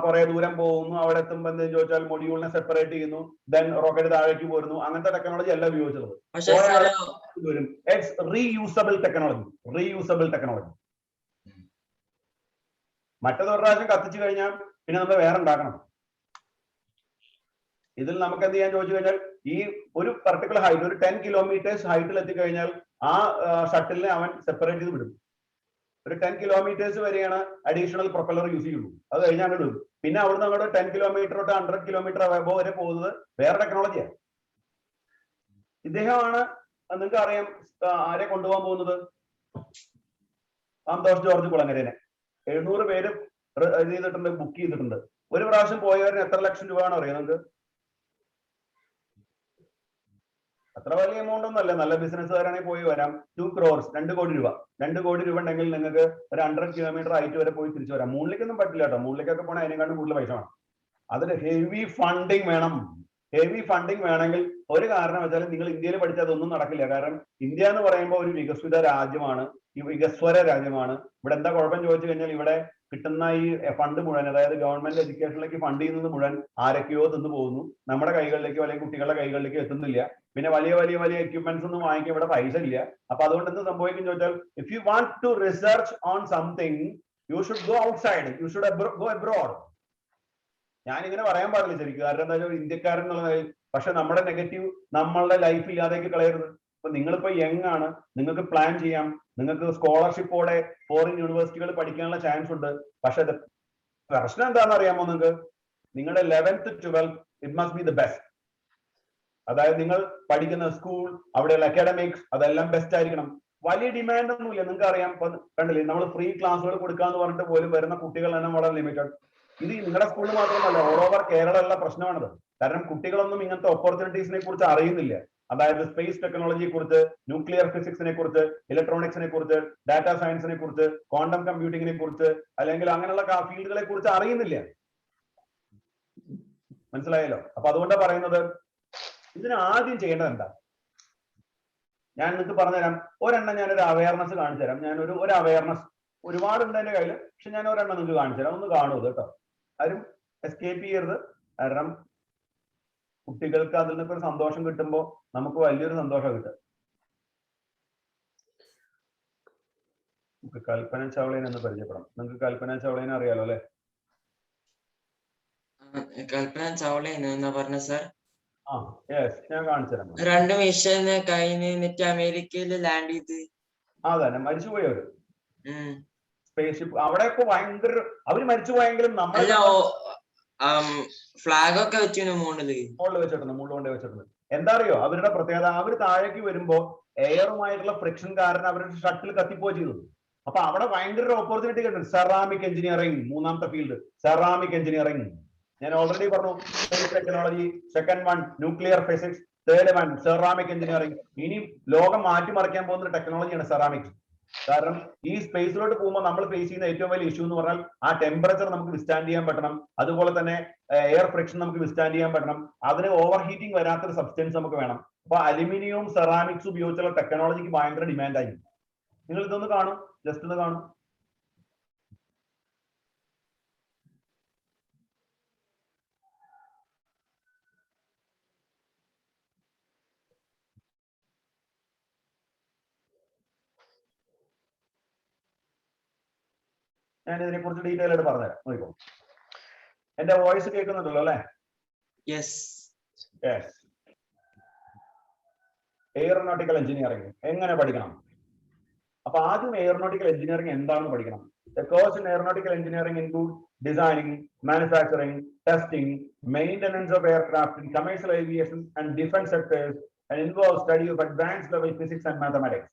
കുറെ ദൂരം പോകുന്നു, അവിടെ എത്തുമ്പോൾ എന്തെന്ന് ചോദിച്ചാൽ മൊഡ്യൂളിനെ സെപ്പറേറ്റ് ചെയ്യുന്നു, ദെൻ റോക്കറ്റ് താഴേക്ക് പോരുന്നു. അങ്ങനത്തെ ടെക്നോളജി അല്ല ഉപയോഗിച്ചത്. Reusable technology. മറ്റേത് ഒരു പ്രാവശ്യം കത്തിച്ചു കഴിഞ്ഞാൽ പിന്നെ നമ്മൾ വേറെ ഉണ്ടാക്കണം. ഇതിൽ നമുക്ക് എന്ത് ചെയ്യാൻ ചോദിച്ചു കഴിഞ്ഞാൽ ഈ ഒരു പർട്ടിക്കുലർ ഹൈറ്റ്, ഒരു 10 കിലോമീറ്റേഴ്സ് ഹൈറ്റിൽ എത്തിക്കഴിഞ്ഞാൽ ആ ഷട്ടിലിനെ അവൻ സെപ്പറേറ്റ് ചെയ്ത് വിടും. ഒരു 10 കിലോമീറ്റേഴ്സ് വരെയാണ് അഡീഷണൽ പ്രൊപ്പല്ലർ യൂസ് ചെയ്യുള്ളൂ. അത് കഴിഞ്ഞാൽ അങ്ങോട്ട് വിടും. പിന്നെ അവിടുന്ന് അങ്ങോട്ട് 10 കിലോമീറ്റർ തൊട്ട് 100 കിലോമീറ്റർ വരെ പോകുന്നത് വേറെ ടെക്നോളജിയാണ്. ഇദ്ദേഹമാണ് നിങ്ങൾക്ക് അറിയാം ആരെ കൊണ്ടുപോകാൻ പോകുന്നത്? സന്തോഷ് ജോർജ് കുളങ്ങരേനെ. 700 പേര് ഇത് ചെയ്തിട്ടുണ്ട്, ബുക്ക് ചെയ്തിട്ടുണ്ട്. ഒരു പ്രാവശ്യം പോയവരിന് എത്ര ലക്ഷം രൂപയാണോ അറിയാം നിങ്ങൾക്ക്? അത്ര വലിയ എമൗണ്ട് ഒന്നും അല്ല. നല്ല ബിസിനസ്സുകാരാണെങ്കിൽ പോയി വരാം. 2 crores, 2 കോടി രൂപ. 2 കോടി രൂപ ഉണ്ടെങ്കിൽ നിങ്ങൾക്ക് ഒരു 100 കിലോമീറ്റർ ഹൈറ്റ് വരെ പോയി തിരിച്ചു വരാം. മൂണിലേക്കൊന്നും പറ്റില്ല കേട്ടോ. മൂണിലേക്കൊക്കെ പോകണേ അതിനെക്കാളും കൂടുതൽ പൈസ വേണം. അതിന് ഹെവി ഫണ്ടിങ് വേണം. ഹെവി ഫണ്ടിങ് വേണമെങ്കിൽ ഒരു കാരണം വെച്ചാൽ നിങ്ങൾ ഇന്ത്യയിൽ പഠിച്ചാൽ അതൊന്നും നടക്കില്ല. കാരണം ഇന്ത്യ എന്ന് പറയുമ്പോൾ ഒരു വികസിത രാജ്യമാണ്, വികസ്വര രാജ്യമാണ്. ഇവിടെ എന്താ കുഴപ്പം ചോദിച്ചു കഴിഞ്ഞാൽ ഇവിടെ കിട്ടുന്ന ഈ ഫണ്ട് മുഴുവൻ, അതായത് ഗവൺമെന്റ് എഡ്യൂക്കേഷനിലേക്ക് ഫണ്ട് ചെയ്യുന്നത് മുഴുവൻ ആരൊക്കെയോ തിന്നു പോകുന്നു. നമ്മുടെ കൈകളിലേക്കോ അല്ലെങ്കിൽ കുട്ടികളുടെ കൈകളിലേക്കോ എത്തുന്നില്ല. പിന്നെ വലിയ വലിയ വലിയ എക്യുപ്മെന്റ്സ് ഒന്നും വാങ്ങിക്കാൻ ഇവിടെ പൈസ ഇല്ല. അപ്പൊ അതുകൊണ്ട് എന്ത് സംഭവിക്കും ചോദിച്ചാൽ, if you want to research on something you should go outside, you should go abroad. ഞാനിങ്ങനെ പറയാൻ പാടില്ല ശരിക്കും, കാരണം എന്താ വെച്ചാൽ ഇന്ത്യക്കാരൻ എന്നുള്ളതായി. പക്ഷെ നമ്മുടെ നെഗറ്റീവ് നമ്മളുടെ ലൈഫ് ഇല്ലാതേക്ക് കളയരുത്. ഇപ്പൊ നിങ്ങളിപ്പോ യങ് ആണ്, നിങ്ങൾക്ക് പ്ലാൻ ചെയ്യാം, നിങ്ങൾക്ക് സ്കോളർഷിപ്പോടെ ഫോറിൻ യൂണിവേഴ്സിറ്റികൾ പഠിക്കാനുള്ള ചാൻസ് ഉണ്ട്. പക്ഷെ പ്രശ്നം എന്താണെന്ന് അറിയാമോ നിങ്ങൾക്ക്? നിങ്ങളുടെ 11th 12th it must be the best. അതായത് നിങ്ങൾ പഠിക്കുന്ന സ്കൂൾ, അവിടെയുള്ള അക്കാഡമിക്സ് അതെല്ലാം ബെസ്റ്റ് ആയിരിക്കണം. വലിയ ഡിമാൻഡ് ഒന്നുമില്ല. നിങ്ങൾക്ക് അറിയാം, ഇപ്പൊ കണ്ടില്ലേ നമ്മൾ ഫ്രീ ക്ലാസ്സുകൾ കൊടുക്കാന്ന് പറഞ്ഞിട്ട് പോലും വരുന്ന കുട്ടികൾ തന്നെ വളരെ ലിമിറ്റഡ്. ഇത് നിങ്ങളുടെ സ്കൂളിൽ മാത്രമല്ല, ഓൾ ഓവർ കേരളമുള്ള പ്രശ്നമാണിത്. കാരണം കുട്ടികളൊന്നും ഇങ്ങനത്തെ ഓപ്പർച്യൂണിറ്റീസിനെ കുറിച്ച് അറിയുന്നില്ല. അതായത് സ്പേസ് ടെക്നോളജിയെ കുറിച്ച്, ന്യൂക്ലിയർ ഫിസിക്സിനെ കുറിച്ച്, ഇലക്ട്രോണിക്സിനെ കുറിച്ച്, ഡാറ്റാ സയൻസിനെ കുറിച്ച്, ക്വാണ്ടം കമ്പ്യൂട്ടിങ്ങിനെ കുറിച്ച്, അല്ലെങ്കിൽ അങ്ങനെയുള്ള ഫീൽഡുകളെ കുറിച്ച് അറിയുന്നില്ല. മനസ്സിലായല്ലോ? അപ്പൊ അതുകൊണ്ടാണ് പറയുന്നത്, ഇതിന് ആദ്യം ചെയ്യേണ്ടത് എന്താ? ഞാൻ നിങ്ങൾക്ക് പറഞ്ഞുതരാം. ഒരെണ്ണം ഞാനൊരു അവയർനെസ് കാണിച്ചു തരാം. ഞാനൊരു അവയർനെസ് ഒരുപാടുണ്ട് എന്റെ കയ്യിൽ, പക്ഷെ ഞാൻ ഒരെണ്ണം നിങ്ങൾക്ക് കാണിച്ചു തരാം. ഒന്ന് കാണൂ കേട്ടോ. ആരും എസ്കേപ്പ് ചെയ്യരുത്. കാരണം കുട്ടികൾക്ക് അതിൽ നിന്നൊക്കെ ഒരു സന്തോഷം കിട്ടുമ്പോൾ നമുക്ക് വലിയൊരു സന്തോഷം കിട്ടും. കൽപ്പന ചൗളേനെ ഒന്ന് പരിചയപ്പെടാം. നിങ്ങൾക്ക് കൽപ്പന ചൗളേനെ അറിയാലോ അല്ലെ? കൽപ്പന ചൗള പറഞ്ഞ സാർ. ഞാൻ കാണിച്ചു തരാം. 2 മിഷൻ കഴിഞ്ഞിട്ട് അമേരിക്കയിൽ ലാൻഡ് ചെയ്ത് അതന്നെ മരിച്ചുപോയവര് സ്പേസ് ഷിപ്പ് അവിടെയൊക്കെ ഭയങ്കര അവര് മരിച്ചുപോയെങ്കിലും നമ്മൾ ഫ്ലാഗ് ഒക്കെ വെച്ചിരുന്നു മുകളിൽ വെച്ചിട്ടുണ്ട്. എന്താ അറിയോ അവരുടെ പ്രത്യേകത? അവര് താഴേക്ക് വരുമ്പോ എയറുമായിട്ടുള്ള ഫ്രിക്ഷൻ കാരണം അവരുടെ ഷട്ടിൽ കത്തിപ്പോ ചെയ്തത്. അപ്പൊ അവിടെ ഭയങ്കര ഒരു ഓപ്പർച്യൂണിറ്റി കിട്ടും. സെറാമിക് എഞ്ചിനീയറിംഗ് മൂന്നാമത്തെ ഫീൽഡ്, സെറാമിക് എഞ്ചിനീയറിംഗ്. ഞാൻ ഓൾറെഡി പറഞ്ഞു space technology, second one nuclear physics, third one ceramic engineering. ഇനി ലോകം മാറ്റിമറിക്കാൻ പോകുന്ന ഒരു ടെക്നോളജിയാണ് സെറാമിക്സ്. കാരണം ഈ സ്പേസിലോട്ട് പോകുമ്പോൾ നമ്മൾ ഫേസ് ചെയ്യുന്ന ഏറ്റവും വലിയ ഇഷ്യൂ എന്ന് പറഞ്ഞാൽ ആ ടെമ്പറേച്ചർ നമുക്ക് വിസ്റ്റാൻഡ് ചെയ്യാൻ പറ്റണം, അതുപോലെ തന്നെ എയർ ഫ്രിക്ഷൻ നമുക്ക് വിസ്റ്റാൻഡ് ചെയ്യാൻ പറ്റണം, അതിന് ഓവർ ഹീറ്റിംഗ് വരാത്തൊരു സബ്സ്റ്റൻസ് നമുക്ക് വേണം. അപ്പൊ അലുമിനിയവും സെറാമിക്സ് ഉപയോഗിച്ചുള്ള ടെക്നോളജിക്ക് ഭയങ്കര ഡിമാൻഡ് ആയി. നിങ്ങൾ ഇതൊന്ന് കാണും, ജസ്റ്റ് ഒന്ന് കാണും. ഞാൻ ഇതിനെ കുറിച്ച് ഡീറ്റെയിൽ ആയിട്ട് പറഞ്ഞുതരാം, നോക്കോ. എന്റെ വോയിസ് കേൾക്കുന്നുണ്ടല്ലോ അല്ലെ? യെസ്. എയറോനോട്ടിക്കൽ എഞ്ചിനീയറിംഗ് എങ്ങനെ പഠിക്കണം? അപ്പൊ ആദ്യം എയറോനോട്ടിക്കൽ എഞ്ചിനീയറിംഗ് എന്താണെന്ന് പഠിക്കണം. The course in aeronautical engineering includes designing, manufacturing, testing, maintenance of aircraft in commercial aviation and defense sectors, and involves study of advanced level physics and mathematics.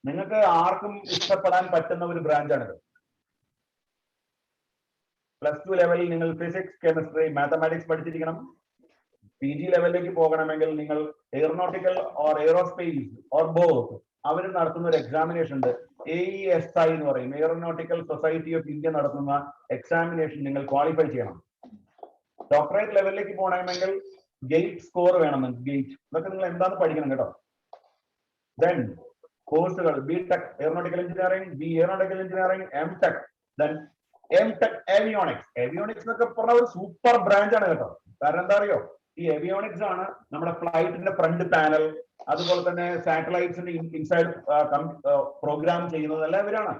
നിങ്ങൾക്ക് ആർക്കും ഇഷ്ടപ്പെടാൻ പറ്റുന്ന ഒരു ബ്രാഞ്ചാണിത്. +2 ലെവലിൽ നിങ്ങൾ ഫിസിക്സ്, കെമിസ്ട്രി, മാത്തമാറ്റിക്സ് പഠിച്ചിരിക്കണം. PG ലെവലിലേക്ക് പോകണമെങ്കിൽ നിങ്ങൾ aeronautical or aerospace or both അവർ നടത്തുന്ന ഒരു എക്സാമിനേഷൻ ഉണ്ട്. AESI എന്ന് പറയും, എയറോനോട്ടിക്കൽ സൊസൈറ്റി ഓഫ് ഇന്ത്യ നടത്തുന്ന എക്സാമിനേഷൻ നിങ്ങൾ ക്വാളിഫൈ ചെയ്യണം. ഡോക്ടറേറ്റ് ലെവലിലേക്ക് പോകണമെങ്കിൽ ഗേറ്റ് സ്കോർ വേണം. ഗേറ്റ് ഇതൊക്കെ നിങ്ങൾ എന്താണെന്ന് പഠിക്കണം കേട്ടോ. ദെൻ കോഴ്സുകൾ BTech aeronautical engineering, B aeronautical engineering, MTech, then MTech avionics. Avionics എന്നൊക്കെ പറഞ്ഞ ഒരു സൂപ്പർ ബ്രാഞ്ച് ആണ് കേട്ടോ. കാരണം എന്താ അറിയോ, ഈ ഏവിയോണിക്സ് ആണ് നമ്മുടെ ഫ്ലൈറ്റിന്റെ ഫ്രണ്ട് പാനൽ, അതുപോലെ തന്നെ സാറ്റലൈറ്റ്സിന്റെ ഇൻസൈഡ് പ്രോഗ്രാം ചെയ്യുന്നത് എല്ലാം ഇവരാണ്.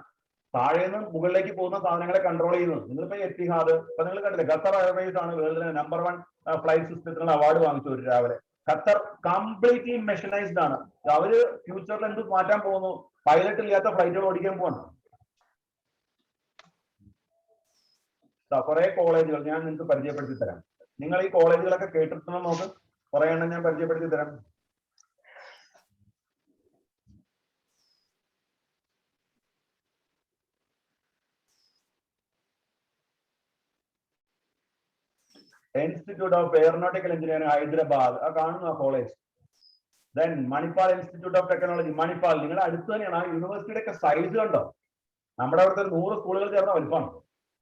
താഴെ നിന്ന് മുകളിലേക്ക് പോകുന്ന സാധനങ്ങളെ കൺട്രോൾ ചെയ്യുന്നത്. നിങ്ങളിപ്പോ എത്തിഹാദ് ഇപ്പൊ നിങ്ങൾ കണ്ടില്ലേ, ഖത്തർ എയർവേസ് ആണ് വേൾഡിലെ നമ്പർ 1 ഫ്ലൈറ്റ് സിസ്റ്റത്തിനുള്ള അവാർഡ് വാങ്ങിച്ചു ഒരു രാവിലെ. ഖത്തർ കംപ്ലീറ്റ്ലി മെഷീനൈസ്ഡ് ആണ്. അവര് ഫ്യൂച്ചറിൽ എന്ത് മാറ്റാൻ പോകുന്നു? പൈലറ്റ് ഇല്ലാത്ത ഫ്ലൈറ്റുകൾ ഓടിക്കാൻ പോകണം. കുറെ കോളേജുകൾ ഞാൻ നിങ്ങൾക്ക് പരിചയപ്പെടുത്തി തരാം. നിങ്ങൾ ഈ കോളേജുകളൊക്കെ കേട്ടിട്ടുണ്ടോ നോക്ക്, കുറെ എണ്ണം ഞാൻ പരിചയപ്പെടുത്തി തരാം. Institute of aeronautical engineering Hyderabad, ആ കാണുന്നു ആ college. Then Manipal institute of technology Manipal, നിങ്ങളുടെ അടുത്ത് തന്നെയാണ്. ആ യൂണിവേഴ്സിറ്റിയുടെ ഒക്കെ സൈസ് കണ്ടോ? നമ്മുടെ അവിടുത്തെ 100 സ്കൂളുകൾ ചേർന്ന വലിപ്പമാണ്.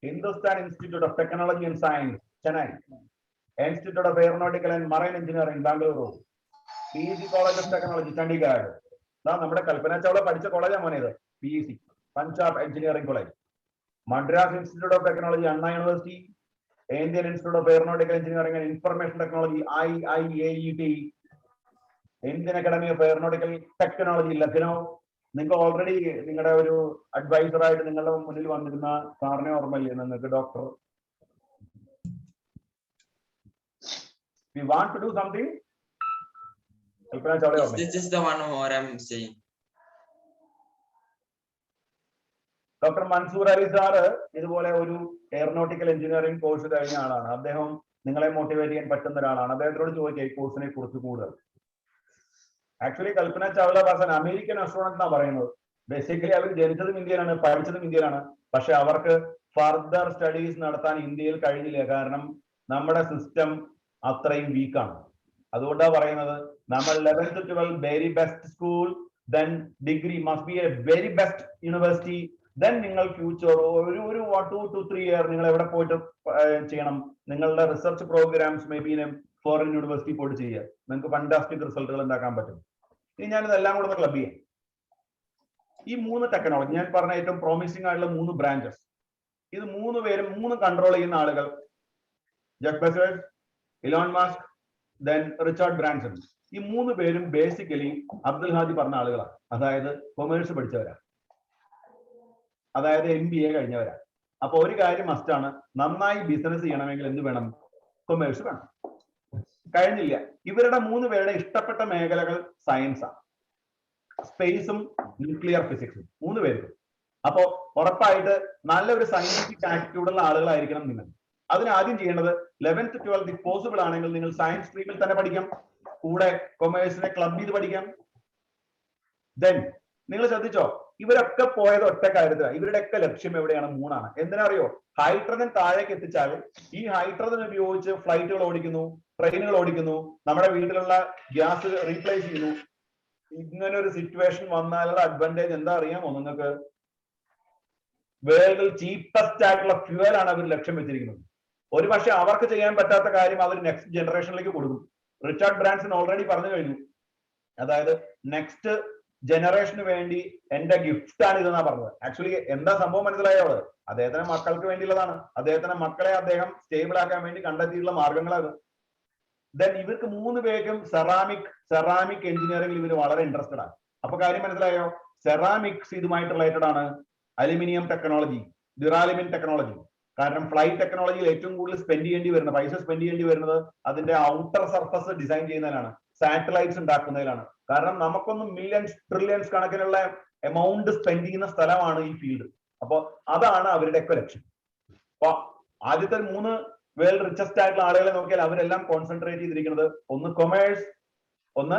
Hindustan institute of technology and science Chennai, institute of aeronautical and marine engineering Bengaluru, PEC college of technology Chandigarh. നമ്മുടെ കൽപ്പന ചൗള പഠിച്ച കോളേജാണ് മോനെ ഇത്. PEC Punjab engineering college. Madras institute of technology Anna university, Indian institute of aeronautical engineering and information technology IIAET, Indian academy of aeronautical technology Lucknow. നിങ്ങൾക്ക് already നിങ്ങളുടെ ഒരു adviser ആയിട്ട് നിങ്ങളുടെ മുന്നിൽ വന്നിരുന്ന സാറിനെ ഓർമ്മയില്ലേ നിങ്ങൾക്ക്? Doctor, we want to do something. Kalpana Chawla ഓർമ്മ? This is the one what I'm saying. Doctor Mansoor Ali sir ഇതുപോലെ ഒരു എയറോനോട്ടിക്കൽ എഞ്ചിനീയറിംഗ് കോഴ്സ് കഴിഞ്ഞ ആളാണ്. അദ്ദേഹം നിങ്ങളെ മോട്ടിവേറ്റ് ചെയ്യാൻ പറ്റുന്ന ഒരാളാണ്. അദ്ദേഹത്തോട് ചോദിക്കുക ഈ കോഴ്സിനെ കുറിച്ച് കൂടുതൽ. Actually Kalpana Chawla was an American astronaut എന്നാണ് പറയുന്നത്. ബേസിക്കലി അവർ ജനിച്ചതും ഇന്ത്യയിലാണ്, പഠിച്ചതും ഇന്ത്യയിലാണ്. പക്ഷെ അവർക്ക് ഫർദർ സ്റ്റഡീസ് നടത്താൻ ഇന്ത്യയിൽ കഴിഞ്ഞില്ല. കാരണം നമ്മുടെ സിസ്റ്റം അത്രയും വീക്കാണ്. അതുകൊണ്ടാണ് പറയുന്നത് നമ്മൾ 11th to 12 very best school, then degree must be A very best university. Then നിങ്ങൾ ഫ്യൂച്ചർ ഒരു 2 to 3 ഇയർ നിങ്ങൾ എവിടെ പോയിട്ട് ചെയ്യണം? നിങ്ങളുടെ research programmes may be foreign university പോയിട്ട് ചെയ്യുക. നിങ്ങൾക്ക് ഫാന്റാസ്റ്റിക് റിസൾട്ടുകൾ ഉണ്ടാക്കാൻ പറ്റും. ഇനി ഞാനിതെല്ലാം കൂടെ ക്ലബ് ചെയ്യാം. ഈ 3 ടെക്നോളജി ഞാൻ പറഞ്ഞ ഏറ്റവും പ്രോമിസിംഗ് ആയിട്ടുള്ള 3 ബ്രാഞ്ചസ്, ഇത് 3 പേരും 3 കൺട്രോൾ ചെയ്യുന്ന ആളുകൾ, Jeff Bezos, Elon Musk, then Richard Branson. ഈ 3 പേരും ബേസിക്കലി അബ്ദുൽ ഹാദി പറഞ്ഞ ആളുകളാണ്. അതായത് കൊമേഴ്സ് പഠിച്ചവരാ, അതായത് MBA കഴിഞ്ഞവരാ. അപ്പൊ ഒരു കാര്യം മസ്റ്റാണ്, നന്നായി ബിസിനസ് ചെയ്യണമെങ്കിൽ എന്ത് വേണം? കൊമേഴ്സ് വേണം. കഴിഞ്ഞില്ല. ഇവരുടെ 3 പേരുടെ ഇഷ്ടപ്പെട്ട മേഖലകൾ സയൻസാണ്, സ്പേസും ന്യൂക്ലിയർ ഫിസിക്സും 3 പേരും. അപ്പോ ഉറപ്പായിട്ട് നല്ലൊരു സയന്റിഫിക് ആറ്റിറ്റ്യൂഡുള്ള ആളുകളായിരിക്കണം നിങ്ങൾ. അതിന് ആദ്യം ചെയ്യേണ്ടത് 11th to 12 പോസിബിൾ ആണെങ്കിൽ നിങ്ങൾ സയൻസ് സ്ട്രീമിൽ തന്നെ പഠിക്കാം, കൂടെ കൊമേഴ്സിനെ ക്ലബ് ചെയ്ത് പഠിക്കാം. ദെൻ നിങ്ങൾ ശ്രദ്ധിച്ചോ, ഇവരൊക്കെ പോയത് ഒറ്റ കാര്യത്തിലാണ്. ഇവരുടെയൊക്കെ ലക്ഷ്യം എവിടെയാണ്? മൂണാണ്. എന്തിനാ അറിയോ? ഹൈഡ്രജൻ താഴേക്ക് എത്തിച്ചാൽ ഈ ഹൈഡ്രജൻ ഉപയോഗിച്ച് ഫ്ലൈറ്റുകൾ ഓടിക്കുന്നു, ട്രെയിനുകൾ ഓടിക്കുന്നു, നമ്മുടെ വീട്ടിലുള്ള ഗ്യാസ് റീപ്ലേസ് ചെയ്യുന്നു. ഇങ്ങനെ ഒരു സിറ്റുവേഷൻ വന്നാലുള്ള അഡ്വാൻറ്റേജ് എന്താ അറിയാമോ നിങ്ങൾക്ക്? വേൾഡിൽ ചീപ്പസ്റ്റ് ആയിട്ടുള്ള ഫ്യൂവൽ ആണ് അവർ ലക്ഷ്യം വെച്ചിരിക്കുന്നത്. ഒരു പക്ഷെ അവർക്ക് ചെയ്യാൻ പറ്റാത്ത കാര്യം അവർ നെക്സ്റ്റ് ജനറേഷനിലേക്ക് കൊടുക്കും. റിച്ചാർഡ് ബ്രാൻസൺ ഓൾറെഡി പറഞ്ഞു കഴിഞ്ഞു. അതായത് നെക്സ്റ്റ് ജനറേഷന് വേണ്ടി എന്റെ ഗിഫ്റ്റ് ആണ് ഇതെന്നാ പറഞ്ഞത്. ആക്ച്വലി എന്താ സംഭവം മനസ്സിലായോ? അദ്ദേഹത്തിന്റെ മക്കൾക്ക് വേണ്ടിയുള്ളതാണ്. അദ്ദേഹത്തിന്റെ മക്കളെ അദ്ദേഹം സ്റ്റേബിൾ ആക്കാൻ വേണ്ടി കണ്ടെത്തിയിട്ടുള്ള മാർഗങ്ങളാണ്. ദെൻ ഇവർക്ക് 3 പേർക്കും സെറാമിക് എഞ്ചിനീയറിംഗിൽ ഇവർ വളരെ ഇൻട്രസ്റ്റഡ് ആണ്. അപ്പൊ കാര്യം മനസ്സിലായോ? സെറാമിക്സ് ഇതുമായിട്ട് റിലേറ്റഡ് ആണ്. Aluminium technology, duralumin technology. കാരണം ഫ്ലൈറ്റ് ടെക്നോളജിയിൽ ഏറ്റവും കൂടുതൽ പൈസ സ്പെൻഡ് ചെയ്യേണ്ടി വരുന്നത് അതിന്റെ ഔട്ടർ സർഫസ് ഡിസൈൻ ചെയ്യുന്നതിലാണ്, സാറ്റലൈറ്റ്സ് ഉണ്ടാക്കുന്നതിലാണ്. കാരണം നമുക്കൊന്നും മില്യൺസ് ട്രില്യൺസ് കണക്കിനുള്ള എമൗണ്ട് സ്പെൻഡ് ചെയ്യുന്ന സ്ഥലമാണ് ഈ ഫീൽഡ്. അപ്പൊ അതാണ് അവരുടെയൊക്കെ ലക്ഷ്യം. അപ്പൊ ആദ്യത്തെ 3 വേൾഡ് റിച്ചസ്റ്റ് ആയിട്ടുള്ള ആളുകളെ നോക്കിയാൽ അവരെല്ലാം കോൺസെൻട്രേറ്റ് ചെയ്തിരിക്കുന്നത് ഒന്ന് കൊമേഴ്സ്, ഒന്ന്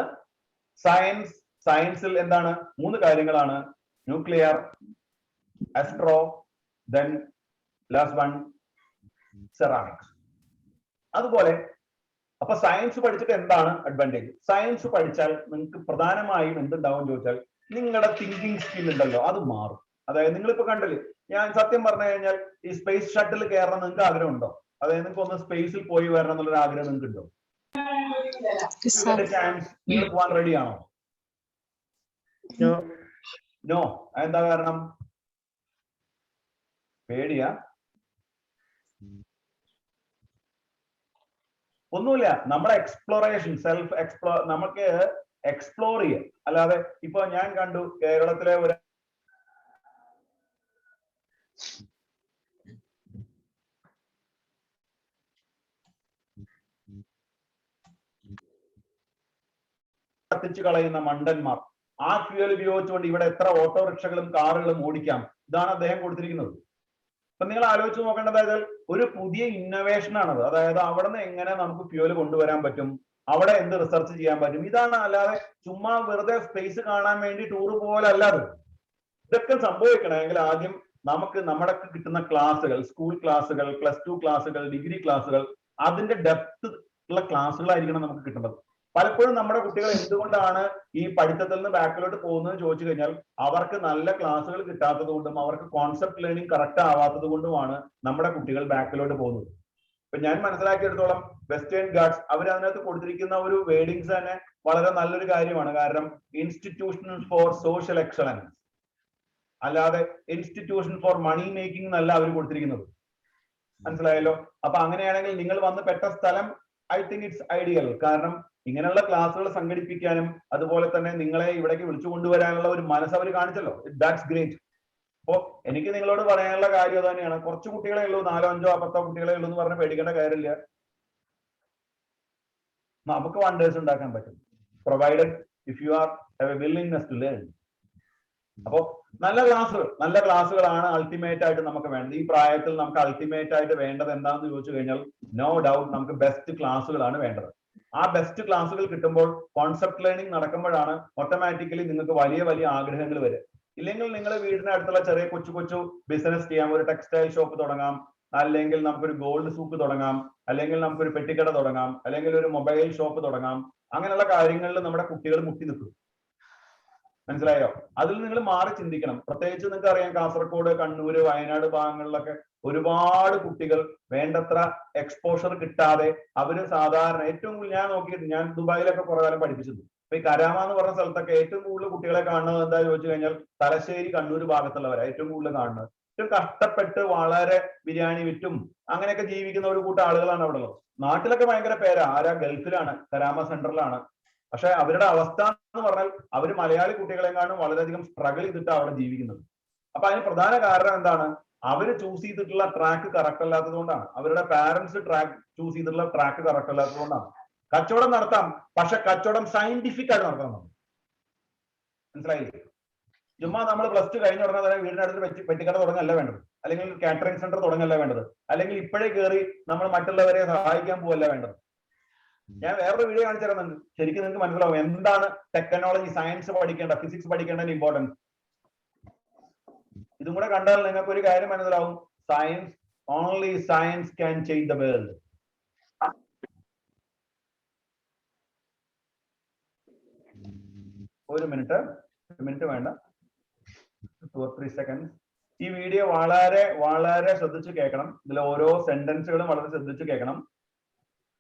സയൻസ്. സയൻസിൽ എന്താണ്? 3 കാര്യങ്ങളാണ്: nuclear, astro, then last one ceramics. അതുപോലെ അപ്പൊ സയൻസ് പഠിച്ചിട്ട് എന്താണ് അഡ്വാൻറ്റേജ്? സയൻസ് പഠിച്ചാൽ നിങ്ങൾക്ക് പ്രധാനമായും എന്തുണ്ടാവും ചോദിച്ചാൽ നിങ്ങളുടെ തിങ്കിങ് സ്കിൽ ഉണ്ടല്ലോ അത് മാറും. അതായത് നിങ്ങളിപ്പോ കണ്ടില്ലേ, ഞാൻ സത്യം പറഞ്ഞു കഴിഞ്ഞാൽ ഈ സ്പേസ് ഷട്ടിൽ കയറണം നിങ്ങൾക്ക് ആഗ്രഹം ഉണ്ടോ? അതായത് നിങ്ങൾക്ക് ഒന്ന് സ്പേസിൽ പോയി വരണം എന്നുള്ളൊരു ആഗ്രഹം നിങ്ങൾക്ക് ഉണ്ടോ? ചാൻസ് നിങ്ങൾ പോകാൻ റെഡിയാണോ? നോ. എന്താ കാരണം? പേടിയാ? ഒന്നുമില്ല. നമ്മുടെ എക്സ്പ്ലോറേഷൻ, നമുക്ക് എക്സ്പ്ലോർ ചെയ്യാം. അല്ലാതെ ഇപ്പൊ ഞാൻ കണ്ടു കേരളത്തിലെ ഒരു കത്തിച്ചു കളയുന്ന മണ്ടന്മാർ, ആ ഫ്യൂവൽ ഉപയോഗിച്ചുകൊണ്ട് ഇവിടെ എത്ര ഓട്ടോറിക്ഷകളും കാറുകളും ഓടിക്കാം. ഇതാണ് അദ്ദേഹം കൊടുത്തിരിക്കുന്നത്. അപ്പൊ നിങ്ങൾ ആലോചിച്ച് നോക്കേണ്ടത് ഒരു പുതിയ ഇന്നോവേഷൻ ആണത്. അതായത് അവിടെ നിന്ന് എങ്ങനെ നമുക്ക് ഫ്യൂവൽ കൊണ്ടുവരാൻ പറ്റും, അവിടെ എന്ത് റിസർച്ച് ചെയ്യാൻ പറ്റും, ഇതാണ്. അല്ലാതെ ചുമ്മാ വെറുതെ സ്പേസ് കാണാൻ വേണ്ടി ടൂർ പോലെ അല്ലാതെ. ഇതൊക്കെ സംഭവിക്കണമെങ്കിൽ ആദ്യം നമുക്ക് നമ്മുടെ കിട്ടുന്ന ക്ലാസ്സുകൾ, സ്കൂൾ ക്ലാസ്സുകൾ, +2 ക്ലാസ്സുകൾ, ഡിഗ്രി ക്ലാസ്സുകൾ, അതിന്റെ ഡെപ്ത് ഉള്ള ക്ലാസ്സുകളായിരിക്കണം നമുക്ക് കിട്ടുന്നത്. പലപ്പോഴും നമ്മുടെ കുട്ടികൾ എന്തുകൊണ്ടാണ് ഈ പഠിത്തത്തിൽ നിന്ന് ബാക്കിലോട്ട് പോകുന്നത് ചോദിച്ചു കഴിഞ്ഞാൽ അവർക്ക് നല്ല ക്ലാസ്സുകൾ കിട്ടാത്തത് കൊണ്ടും അവർക്ക് കോൺസെപ്റ്റ് ലേണിംഗ് കറക്റ്റ് ആവാത്തത് കൊണ്ടുമാണ് നമ്മുടെ കുട്ടികൾ ബാക്കിലോട്ട് പോകുന്നത്. ഇപ്പൊ ഞാൻ മനസ്സിലാക്കിയെടുത്തോളം വെസ്റ്റേൺ ഗാർഡ്സ് അവർ അതിനകത്ത് കൊടുത്തിരിക്കുന്ന ഒരു വേർഡിങ്സ് തന്നെ വളരെ നല്ലൊരു കാര്യമാണ്. കാരണം ഇൻസ്റ്റിറ്റ്യൂഷൻ ഫോർ സോഷ്യൽ എക്സലൻസ്, അല്ലാതെ ഇൻസ്റ്റിറ്റ്യൂഷൻ ഫോർ മണി മേക്കിംഗ് എന്നല്ല അവർ കൊടുത്തിരിക്കുന്നത്. മനസ്സിലായല്ലോ? അപ്പൊ അങ്ങനെയാണെങ്കിൽ നിങ്ങൾ വന്ന് പെട്ട സ്ഥലം ഐ തിങ്ക് ഇറ്റ്സ് ഐഡിയൽ. കാരണം ഇങ്ങനെയുള്ള ക്ലാസ്സുകൾ സംഘടിപ്പിക്കാനും അതുപോലെ തന്നെ നിങ്ങളെ ഇവിടേക്ക് വിളിച്ചു കൊണ്ടുവരാനുള്ള ഒരു മനസ്സ് അവർ കാണിച്ചല്ലോ. That's great. അപ്പോ എനിക്ക് നിങ്ങളോട് പറയാനുള്ള കാര്യം അത് തന്നെയാണ്. കുറച്ച് കുട്ടികളെ ഉള്ളൂ, 4, 5, 10 കുട്ടികളെ ഉള്ളൂ എന്ന് പറഞ്ഞ് പേടിക്കേണ്ട കാര്യമില്ല. നമുക്ക് വണ്ടേഴ്സ് ഉണ്ടാക്കാൻ പറ്റും, provided if you are have a willingness to learn. അപ്പോ നല്ല ക്ലാസ്സുകളാണ് അൾട്ടിമേറ്റ് ആയിട്ട് നമുക്ക് വേണ്ടത്. ഈ പ്രായത്തിൽ നമുക്ക് അൾട്ടിമേറ്റ് ആയിട്ട് വേണ്ടത് എന്താണെന്ന് ചോദിച്ചു കഴിഞ്ഞാൽ നോ ഡൗട്ട് നമുക്ക് ബെസ്റ്റ് ക്ലാസ്സുകളാണ് വേണ്ടത്. ആ ബെസ്റ്റ് ക്ലാസ്സുകൾ കിട്ടുമ്പോൾ കോൺസെപ്റ്റ് ലേണിംഗ് നടക്കുമ്പോഴാണ് ഓട്ടോമാറ്റിക്കലി നിങ്ങൾക്ക് വലിയ വലിയ ആഗ്രഹങ്ങൾ വരിക. ഇല്ലെങ്കിൽ നിങ്ങൾ വീടിനടുത്തുള്ള ചെറിയ കൊച്ചു ബിസിനസ് ചെയ്യാം. ഒരു ടെക്സ്റ്റൈൽ ഷോപ്പ് തുടങ്ങാം, അല്ലെങ്കിൽ നമുക്കൊരു ഗോൾഡ് സൂക്ക് തുടങ്ങാം, അല്ലെങ്കിൽ നമുക്കൊരു പെട്ടിക്കട തുടങ്ങാം, അല്ലെങ്കിൽ ഒരു മൊബൈൽ ഷോപ്പ് തുടങ്ങാം. അങ്ങനെയുള്ള കാര്യങ്ങളിൽ നമ്മുടെ കുട്ടികൾ മുട്ടി നിൽക്കും. മനസ്സിലായോ? അതിൽ നിങ്ങൾ മാറി ചിന്തിക്കണം. പ്രത്യേകിച്ച് നിങ്ങൾക്ക് അറിയാം, കാസർഗോഡ്, കണ്ണൂര്, വയനാട് ഭാഗങ്ങളിലൊക്കെ ഒരുപാട് കുട്ടികൾ വേണ്ടത്ര എക്സ്പോഷർ കിട്ടാതെ അവര് സാധാരണ ഏറ്റവും കൂടുതൽ ഞാൻ നോക്കിയിട്ട്, ഞാൻ ദുബായിലൊക്കെ കുറെ കാലം പഠിപ്പിച്ചത്. ഇപ്പൊ ഈ കരാമ എന്ന് പറഞ്ഞ സ്ഥലത്തൊക്കെ ഏറ്റവും കൂടുതൽ കുട്ടികളെ കാണുന്നത് എന്താ ചോദിച്ചു കഴിഞ്ഞാൽ തലശ്ശേരി, കണ്ണൂർ ഭാഗത്തുള്ളവരാണ് ഏറ്റവും കൂടുതൽ കാണുന്നത്. ഏറ്റവും കഷ്ടപ്പെട്ട് വളരെ ബിരിയാണി വിറ്റും അങ്ങനെയൊക്കെ ജീവിക്കുന്ന ഒരു കൂട്ടം ആളുകളാണ് അവിടെ ഉള്ളത്. നാട്ടിലൊക്കെ ഭയങ്കര പേരാ, ആരാ ഗൾഫിലാണ്, കരാമ സെന്ററിലാണ്. പക്ഷെ അവരുടെ അവസ്ഥ എന്ന് പറഞ്ഞാൽ അവര് മലയാളി കുട്ടികളെങ്ങാനും വളരെയധികം സ്ട്രഗിൾ ചെയ്തിട്ടാണ് അവിടെ ജീവിക്കുന്നത്. അപ്പൊ അതിന് പ്രധാന കാരണം എന്താണ്? അവര് ചൂസ് ചെയ്തിട്ടുള്ള ട്രാക്ക് കറക്റ്റ് അല്ലാത്തത് കൊണ്ടാണ്. അവരുടെ പാരന്റ്സ് ചൂസ് ചെയ്തിട്ടുള്ള ട്രാക്ക് കറക്റ്റ് അല്ലാത്തത് കൊണ്ടാണ്. കച്ചവടം നടത്താം, പക്ഷെ കച്ചവടം സയന്റിഫിക് ആയിട്ട് നടത്തണം. മനസ്സിലായില്ലേ? ചുമ്മാ നമ്മൾ +2 കഴിഞ്ഞ ഉടനെ തന്നെ വീടിനടുത്ത് പെട്ടിക്കട തുടങ്ങല്ല വേണ്ടത്, അല്ലെങ്കിൽ കാറ്ററിംഗ് സെന്റർ തുടങ്ങല്ല വേണ്ടത്, അല്ലെങ്കിൽ ഇപ്പോഴേ കയറി നമ്മൾ മറ്റുള്ളവരെ സഹായിക്കാൻ പോവല്ല വേണ്ടത്. ഞാൻ വേറൊരു വീഡിയോ കാണിച്ചു തരുന്നുണ്ട്, ശരിക്കും നിങ്ങൾക്ക് മനസ്സിലാവും എന്താണ് ടെക്നോളജി, സയൻസ് പഠിക്കേണ്ട, ഫിസിക്സ് പഠിക്കേണ്ടതിന്റെ ഇമ്പോർട്ടൻസ്. ഇതും കൂടെ കണ്ടാൽ നിങ്ങൾക്ക് ഒരു കാര്യം മനസ്സിലാവും, science, only science can change the world. ഒരു മിനിറ്റ് വേണ്ട, 2 or 3 seconds. ഈ വീഡിയോ വളരെ വളരെ ശ്രദ്ധിച്ച് കേൾക്കണം. ഇതിലെ ഓരോ സെന്റൻസുകളും വളരെ ശ്രദ്ധിച്ച് കേൾക്കണം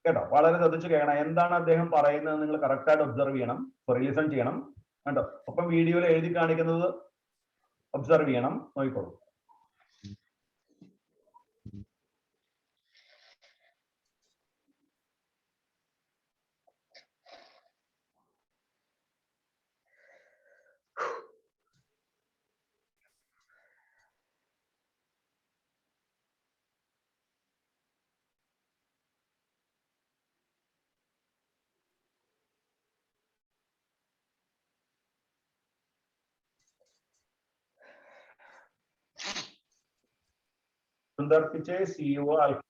കേട്ടോ, വളരെ ശ്രദ്ധിച്ച് കേൾക്കണം. എന്താണ് അദ്ദേഹം പറയുന്നത് നിങ്ങൾ കറക്റ്റ് ആയിട്ട് ഒബ്സർവ് ചെയ്യണം, ലിസൺ ചെയ്യണം കേട്ടോ. ഒപ്പം വീഡിയോയിൽ എഴുതി കാണിക്കുന്നത് ഒബ്സർവ് ചെയ്യണം, നോക്കിക്കോളൂ. Sundar Pichai, CEO Alpha.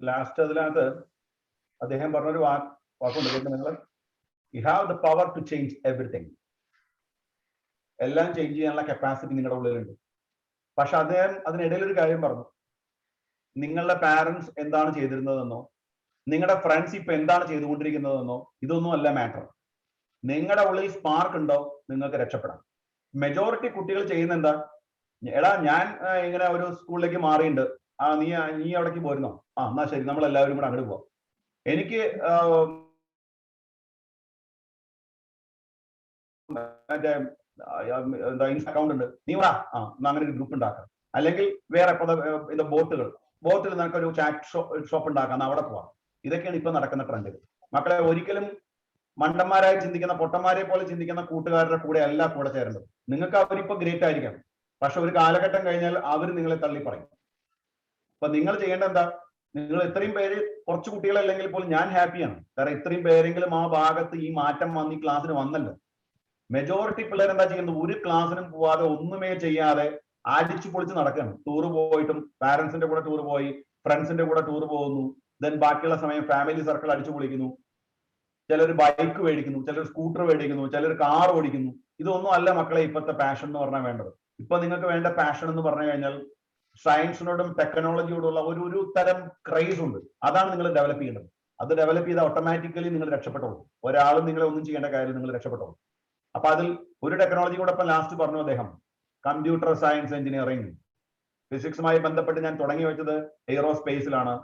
Last അതിനകത്ത് അദ്ദേഹം പറഞ്ഞൊരു വാക്കുണ്ട്, നിങ്ങൾ you have the power to change everything. എല്ലാം ചേഞ്ച് ചെയ്യാനുള്ള കപ്പാസിറ്റി നിങ്ങളുടെ ഉള്ളിലുണ്ട്. പക്ഷെ അദ്ദേഹം അതിനിടയിൽ ഒരു കാര്യം പറഞ്ഞു, നിങ്ങളുടെ പാരന്റ്സ് എന്താണ് ചെയ്തിരുന്നതെന്നോ നിങ്ങളുടെ ഫ്രണ്ട്സ് ഇപ്പൊ എന്താണ് ചെയ്തുകൊണ്ടിരിക്കുന്നതെന്നോ ഇതൊന്നും അല്ല മാറ്റർ. നിങ്ങളുടെ ഉള്ളിൽ സ്പാർക്ക് ഉണ്ടോ നിങ്ങൾക്ക് രക്ഷപ്പെടാം. മെജോറിറ്റി കുട്ടികൾ ചെയ്യുന്ന എന്താ, എടാ ഞാൻ ഇങ്ങനെ ഒരു സ്കൂളിലേക്ക് മാറിയിട്ടുണ്ട്, നീ അവിടേക്ക് പോരുന്നോ, എന്നാ ശരി നമ്മൾ എല്ലാവരും കൂടെ അങ്ങോട്ട് പോവാം. എനിക്ക് മറ്റേ എന്താ അക്കൗണ്ട് ഉണ്ട്, നീ വാ, അങ്ങനെ ഒരു ഗ്രൂപ്പ് ഉണ്ടാക്കാം. അല്ലെങ്കിൽ വേറെ ബോട്ടിൽ നിനക്കൊരു ചാറ്റ് ഷോപ്പ് ഉണ്ടാക്കാം, അവിടെ പോവാം. ഇതൊക്കെയാണ് ഇപ്പൊ നടക്കുന്ന ട്രെൻഡ്. മക്കളെ, ഒരിക്കലും മണ്ടന്മാരായി ചിന്തിക്കുന്ന പൊട്ടന്മാരെ പോലെ ചിന്തിക്കുന്ന കൂട്ടുകാരുടെ കൂടെ അല്ല കൂടെ ചേരേണ്ടത്. നിങ്ങൾക്ക് അവരിപ്പോ ഗ്രേറ്റ് ആയിരിക്കാം, പക്ഷെ ഒരു കാലഘട്ടം കഴിഞ്ഞാൽ അവർ നിങ്ങളെ തള്ളി പറയും. അപ്പൊ നിങ്ങൾ ചെയ്യേണ്ട എന്താ, നിങ്ങൾ ഇത്രയും പേര്, കുറച്ച് കുട്ടികളല്ലെങ്കിൽ പോലും ഞാൻ ഹാപ്പിയാണ്. കാരണം ഇത്രയും പേരെങ്കിലും ആ ഭാഗത്ത് ഈ മാറ്റം വന്ന് ഈ ക്ലാസ്സിന് വന്നല്ലോ. മെജോറിറ്റി പിള്ളേർ എന്താ ചെയ്യുന്നത്, ഒരു ക്ലാസ്സിനും പോവാതെ ഒന്നുമേ ചെയ്യാതെ അടിച്ചു പൊളിച്ച് നടക്കുകയാണ്. ടൂർ പോയിട്ടും പാരന്റ്സിന്റെ കൂടെ ടൂർ പോയി, ഫ്രണ്ട്സിന്റെ കൂടെ ടൂർ പോകുന്നു, ദെൻ ബാക്കിയുള്ള സമയം ഫാമിലി സർക്കിൾ അടിച്ചു പൊളിക്കുന്നു. ചിലർ ബൈക്ക് മേടിക്കുന്നു, ചിലർ സ്കൂട്ടർ മേടിക്കുന്നു, ചിലർ കാർ ഓടിക്കുന്നു. ഇതൊന്നും അല്ല മക്കളെ ഇപ്പോഴത്തെ പാഷൻ എന്ന് പറഞ്ഞാൽ വേണ്ടത്. ഇപ്പൊ നിങ്ങൾക്ക് വേണ്ട പാഷൻ എന്ന് പറഞ്ഞു കഴിഞ്ഞാൽ സയൻസിനോടും ടെക്നോളജിയോടുള്ള ഒരു തരം ക്രൈസ് ഉണ്ട്. അതാണ് നിങ്ങൾ ഡെവലപ്പ് ചെയ്യേണ്ടത്. അത് ഡെവലപ്പ് ചെയ്താൽ ഓട്ടോമാറ്റിക്കലി നിങ്ങൾ രക്ഷപ്പെട്ടോളൂ. ഒരാളും നിങ്ങളെ ഒന്നും ചെയ്യേണ്ട കാര്യം, നിങ്ങൾ രക്ഷപ്പെട്ടോളൂ. അപ്പൊ അതിൽ ഒരു ടെക്നോളജി കൂടെ ഇപ്പം ലാസ്റ്റ് പറഞ്ഞു അദ്ദേഹം, കമ്പ്യൂട്ടർ സയൻസ് എഞ്ചിനീയറിംഗ്. ഫിസിക്സുമായി ബന്ധപ്പെട്ട് ഞാൻ തുടങ്ങി വെച്ചത് എയ്റോസ്പേസിലാണ്.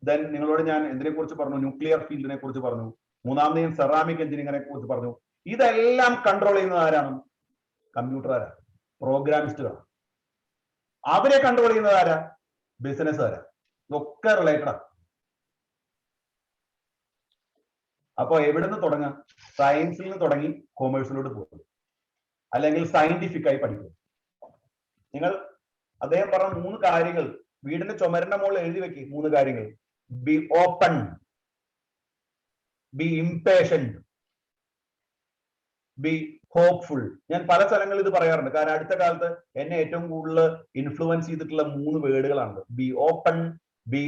ദെൻ നിങ്ങളോട് ഞാൻ എന്തിനെ കുറിച്ച് പറഞ്ഞു, ന്യൂക്ലിയർ ഫീൽഡിനെ കുറിച്ച് പറഞ്ഞു. മൂന്നാമത് ഞാൻ സെറാമിക് എഞ്ചിനീയറിംഗിനെ കുറിച്ച് പറഞ്ഞു. ഇതെല്ലാം കൺട്രോൾ ചെയ്യുന്നത് ആരാണ്? കമ്പ്യൂട്ടറുകാരാണ്, പ്രോഗ്രാമിസ്റ്റുകളാണ്. അവരെ കൺട്രോൾ ചെയ്യുന്നത് ആരാ? ബിസിനസ്സുകാരാണ്. ഇതൊക്കെ റിലേറ്റഡാണ്. അപ്പൊ എവിടുന്ന് തുടങ്ങാം? സയൻസിൽ നിന്ന് തുടങ്ങി കൊമേഴ്സിലോട്ട് പോകും, അല്ലെങ്കിൽ സയന്റിഫിക് ആയി പഠിക്കും. അദ്ദേഹം പറഞ്ഞ 3 കാര്യങ്ങൾ വീടിന്റെ ചുമരിന്റെ മുകളിൽ എഴുതി വെക്കി. 3 കാര്യങ്ങൾ: be open, be impatient, be hopeful. ഞാൻ പല സ്ഥലങ്ങളിൽ ഇത് പറയാറുണ്ട്, കാരണം അടുത്ത കാലത്ത് എന്നെ ഏറ്റവും കൂടുതൽ ഇൻഫ്ലുവൻസ് ചെയ്തിട്ടുള്ള 3 വേർഡുകളാണ്: be open, be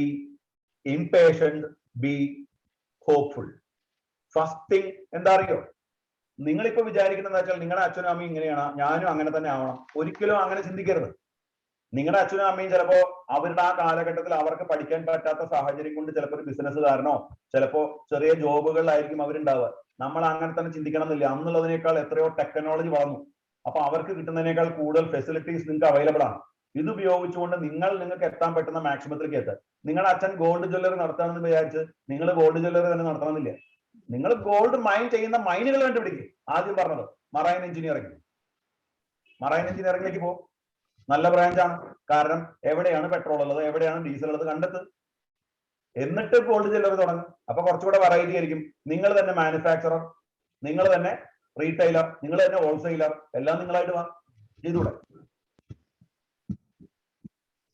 impatient, be hopeful. First thing എന്താ അറിയോ? നിങ്ങളിപ്പോ വിചാരിക്കുന്നത് എന്താ വെച്ചാൽ നിങ്ങളുടെ അച്ഛനും അമ്മയും ഇങ്ങനെയാണ്, ഞാനും അങ്ങനെ തന്നെ ആവണം. ഒരിക്കലും അങ്ങനെ ചിന്തിക്കരുത്. നിങ്ങളുടെ അച്ഛനും അമ്മയും ചിലപ്പോ അവരുടെ ആ കാലഘട്ടത്തിൽ അവർക്ക് പഠിക്കാൻ പറ്റാത്ത സാഹചര്യം കൊണ്ട് ചിലപ്പോൾ ഒരു ബിസിനസ്സുകാരനോ ചിലപ്പോ ചെറിയ ജോബുകളിലായിരിക്കും അവരുണ്ടാവുക. നമ്മൾ അങ്ങനെ തന്നെ ചിന്തിക്കണം എന്നില്ല. അന്നുള്ളതിനേക്കാൾ എത്രയോ ടെക്നോളജി വളർന്നു. അപ്പൊ അവർക്ക് കിട്ടുന്നതിനേക്കാൾ കൂടുതൽ ഫെസിലിറ്റീസ് നിങ്ങൾക്ക് അവൈലബിൾ ആണ്. ഇത് ഉപയോഗിച്ചുകൊണ്ട് നിങ്ങൾക്ക് എത്താൻ പറ്റുന്ന മാക്സിമത്തിലേക്ക് എത്തുക. നിങ്ങളുടെ അച്ഛൻ ഗോൾഡ് ജ്വല്ലറി നടത്താമെന്ന് വിചാരിച്ച് നിങ്ങൾ ഗോൾഡ് ജ്വല്ലറി തന്നെ നടത്തണമെന്നില്ല. നിങ്ങൾ ഗോൾഡ് മൈൻ ചെയ്യുന്ന മൈനുകൾ കണ്ടുപിടിക്കുക. ആദ്യം പറഞ്ഞത് മറൈൻ എഞ്ചിനീയറിംഗ്. മറൈൻ എഞ്ചിനീയറിംഗിലേക്ക് പോകും. നല്ല ബ്രാഞ്ചാണ്. കാരണം എവിടെയാണ് പെട്രോൾ ഉള്ളത്, എവിടെയാണ് ഡീസൽ ഉള്ളത് കണ്ടെത്ത്. എന്നിട്ട് ഗോൾഡ് ജ്വല്ലറി തുടങ്ങും. അപ്പൊ കുറച്ചുകൂടെ വെറൈറ്റി ആയിരിക്കും. നിങ്ങൾ തന്നെ മാനുഫാക്ചറർ, നിങ്ങൾ തന്നെ റീറ്റെയിലർ, നിങ്ങൾ തന്നെ ഹോൾസെയിലർ, എല്ലാം നിങ്ങളായിട്ട് ചെയ്തുകൂടെ?